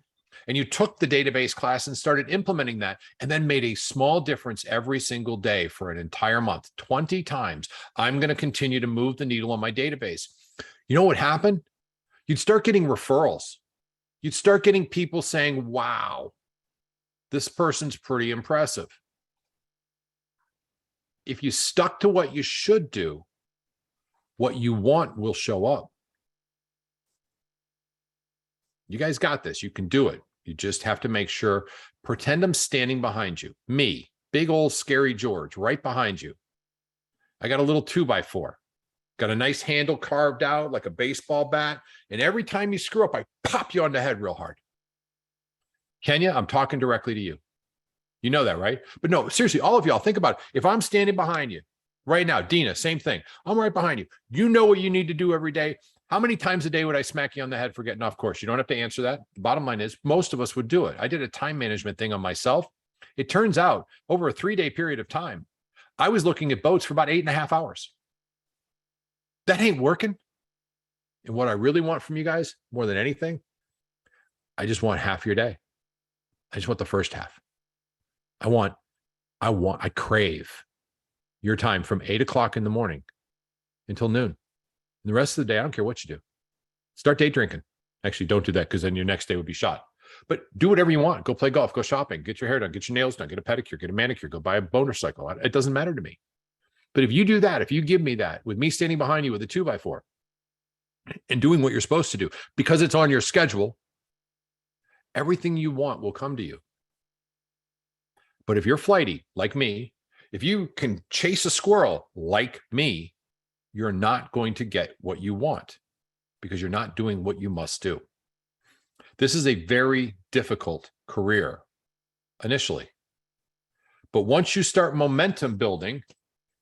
and you took the database class and started implementing that, and then made a small difference every single day for an entire month, 20 times? I'm going to continue to move the needle on my database. You know what happened? You'd start getting referrals. You'd start getting people saying, wow, this person's pretty impressive. If you stuck to what you should do, what you want will show up. You guys got this. You can do it. You just have to make sure, pretend I'm standing behind you. Me, big old scary George, right behind you. I got a little 2x4. Got a nice handle carved out like a baseball bat. And every time you screw up, I pop you on the head real hard. Kenya, I'm talking directly to you. You know that, right? But no, seriously, all of y'all, think about it. If I'm standing behind you right now, Dina, same thing. I'm right behind you. You know what you need to do every day. How many times a day would I smack you on the head for getting off course? You don't have to answer that. The bottom line is most of us would do it. I did a time management thing on myself. It turns out over a 3-day period of time, I was looking at boats for about 8.5 hours. That ain't working. And what I really want from you guys more than anything, I just want half your day. I just want the first half. I crave your time from 8 o'clock in the morning until noon. And the rest of the day, I don't care what you do. Start day drinking. Actually, don't do that because then your next day would be shot. But do whatever you want. Go play golf, go shopping, get your hair done, get your nails done, get a pedicure, get a manicure, go buy a motorcycle. It doesn't matter to me. But if you do that, if you give me that with me standing behind you with a 2x4 and doing what you're supposed to do, because it's on your schedule, everything you want will come to you. But if you're flighty like me, if you can chase a squirrel like me, you're not going to get what you want because you're not doing what you must do. This is a very difficult career initially. But once you start momentum building,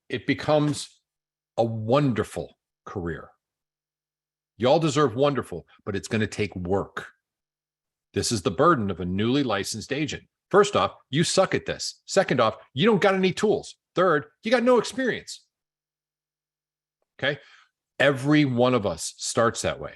it becomes a wonderful career. Y'all deserve wonderful, but it's going to take work. This is the burden of a newly licensed agent. First off, you suck at this. Second off, you don't got any tools. Third, you got no experience. Okay? Every one of us starts that way.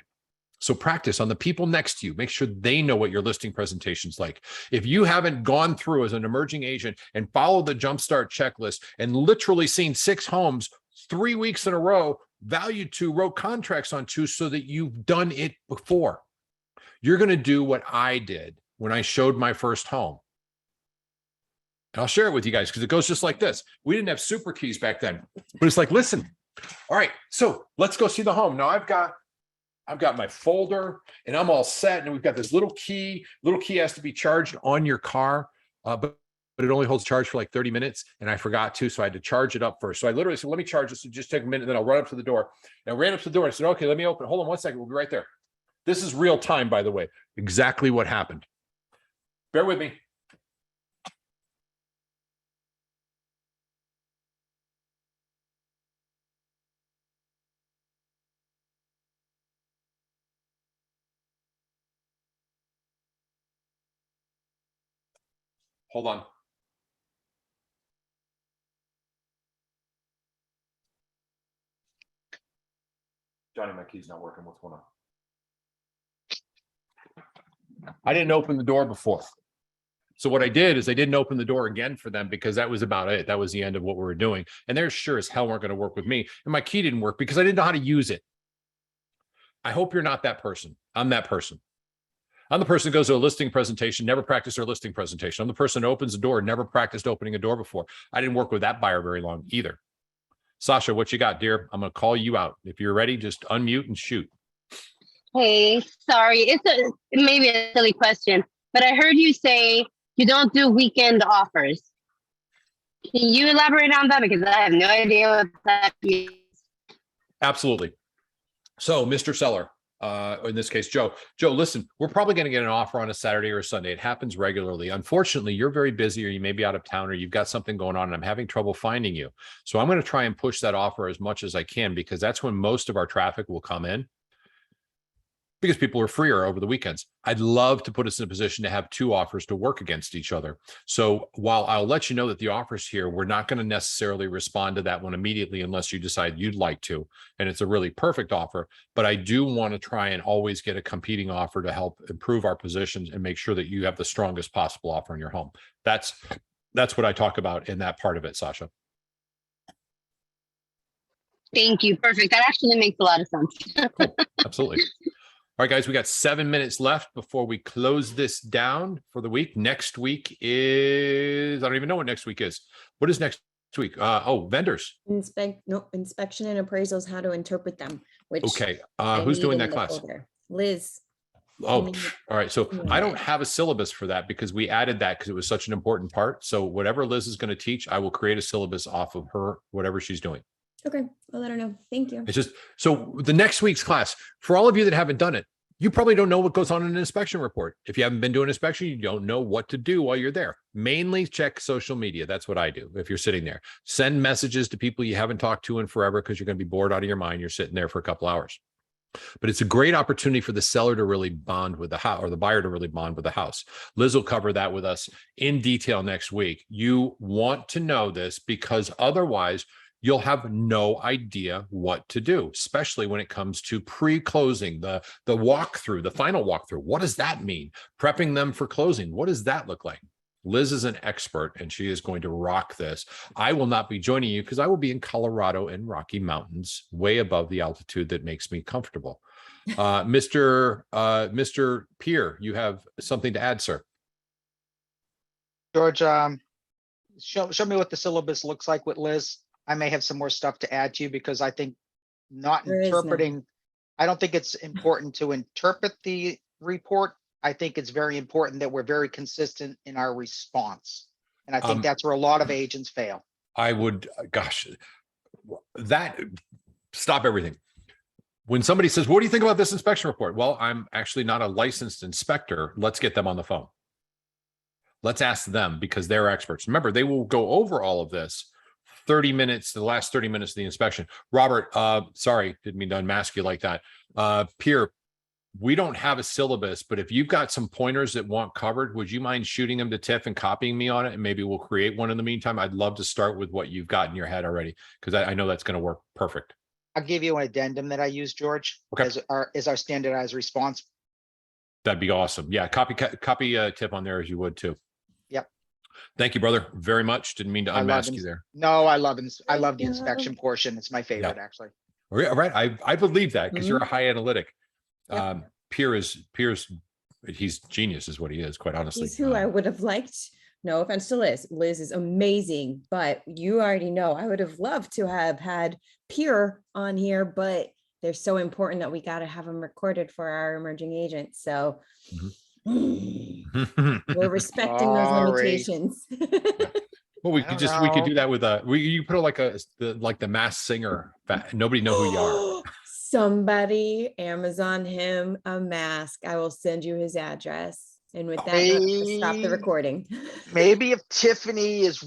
So practice on the people next to you. Make sure they know what your listing presentation's like. If you haven't gone through as an emerging agent and followed the Jumpstart checklist and literally seen 6 homes 3 weeks in a row, valued to, wrote contracts on 2 so that you've done it before, you're going to do what I did when I showed my first home. And I'll share it with you guys because it goes just like this. We didn't have super keys back then, but it's like, listen, all right, so let's go see the home. Now I've got my folder and I'm all set. And we've got this little key. Little key has to be charged on your car, but it only holds charge for like 30 minutes. And I forgot to, so I had to charge it up first. So I literally said, let me charge this. So just take a minute, then I'll run up to the door. And I ran up to the door. I said, okay, let me open. Hold on one second. We'll be right there. This is real time, by the way. Exactly what happened. Bear with me. Hold on. Johnny, my key's not working. What's going on? I didn't open the door before. So what I did is I didn't open the door again for them because that was about it. That was the end of what we were doing. And they're sure as hell weren't going to work with me. And my key didn't work because I didn't know how to use it. I hope you're not that person. I'm that person. I'm the person who goes to a listing presentation, never practiced their listing presentation. I'm the person who opens a door, never practiced opening a door before. I didn't work with that buyer very long either. Sasha, what you got, dear? I'm going to call you out. If you're ready, just unmute and shoot. Hey, sorry, it's maybe a silly question, but I heard you say you don't do weekend offers. Can you elaborate on that? Because I have no idea what that means. Absolutely. So, Mr. Seller, in this case, Joe, listen, we're probably going to get an offer on a Saturday or a Sunday. It happens regularly. Unfortunately, you're very busy or you may be out of town or you've got something going on and I'm having trouble finding you. So I'm going to try and push that offer as much as I can because that's when most of our traffic will come in. because people are freer over the weekends. I'd love to put us in a position to have 2 offers to work against each other. So while I'll let you know that the offer's here, we're not going to necessarily respond to that one immediately unless you decide you'd like to. And it's a really perfect offer. But I do want to try and always get a competing offer to help improve our positions and make sure that you have the strongest possible offer in your home. That's what I talk about in that part of it, Sasha. Thank you. Perfect. That actually makes a lot of sense. Cool. Absolutely. All right, guys, we got 7 minutes left before we close this down for the week. Next week is, I don't even know what next week is. What is next week? Vendors. Inspection and appraisals, how to interpret them, which Okay. I Who's need doing in that the class? folder. Liz. Oh, need- all right. So I don't Yeah. have a syllabus for that because we added that because it was such an important part. So whatever Liz is going to teach, I will create a syllabus off of her, whatever she's doing. Okay, I'll let her know. Thank you. It's just, so the next week's class, for all of you that haven't done it, you probably don't know what goes on in an inspection report. If you haven't been doing inspection, you don't know what to do while you're there. Mainly check social media. That's what I do. If you're sitting there, send messages to people you haven't talked to in forever because you're going to be bored out of your mind. You're sitting there for a couple hours. But it's a great opportunity for the seller to really bond with the house, or the buyer to really bond with the house. Liz will cover that with us in detail next week. You want to know this because otherwise you'll have no idea what to do, especially when it comes to pre-closing, the walkthrough, the final walkthrough. What does that mean? Prepping them for closing. What does that look like? Liz is an expert and she is going to rock this. I will not be joining you because I will be in Colorado in Rocky Mountains, way above the altitude that makes me comfortable. Mr. Peer, you have something to add, sir. George, show me what the syllabus looks like with Liz. I may have some more stuff to add to you because I think not There is none. interpreting, I don't think it's important to interpret the report. I think it's very important that we're very consistent in our response. And I think that's where a lot of agents fail. I would, gosh, that, stop everything. When somebody says, what do you think about this inspection report? Well, I'm actually not a licensed inspector. Let's get them on the phone. Let's ask them because they're experts. Remember, they will go over all of this 30 minutes, the last 30 minutes of the inspection. Robert, sorry, didn't mean to unmask you like that. Pierre, we don't have a syllabus, but if you've got some pointers that want covered, would you mind shooting them to Tiff and copying me on it? And maybe we'll create one in the meantime. I'd love to start with what you've got in your head already, because I know that's going to work perfect. I'll give you an addendum that I use, George, Okay. as our standardized response. That'd be awesome. Yeah, copy Tiff on there as you would too. Yep. Thank you, brother, very much. Didn't mean to I love unmask ins- you there. No, I love the you. inspection portion. It's my favorite, actually. All right, I believe that because you're a high analytic. Yep. Pierre's, he's genius, is what he is. Quite honestly, He's who I would have liked. No offense to Liz. Liz is amazing, but you already know I would have loved to have had Pierre on here, but they're so important that we got to have them recorded for our emerging agents. So we're respecting those Sorry. limitations. Well, we I could don't we could know. do that with you put like the Masked Singer. Nobody know who you are. Somebody Amazon him a mask. I will send you his address. And with that, note, stop the Hey. recording. Maybe if Tiffany is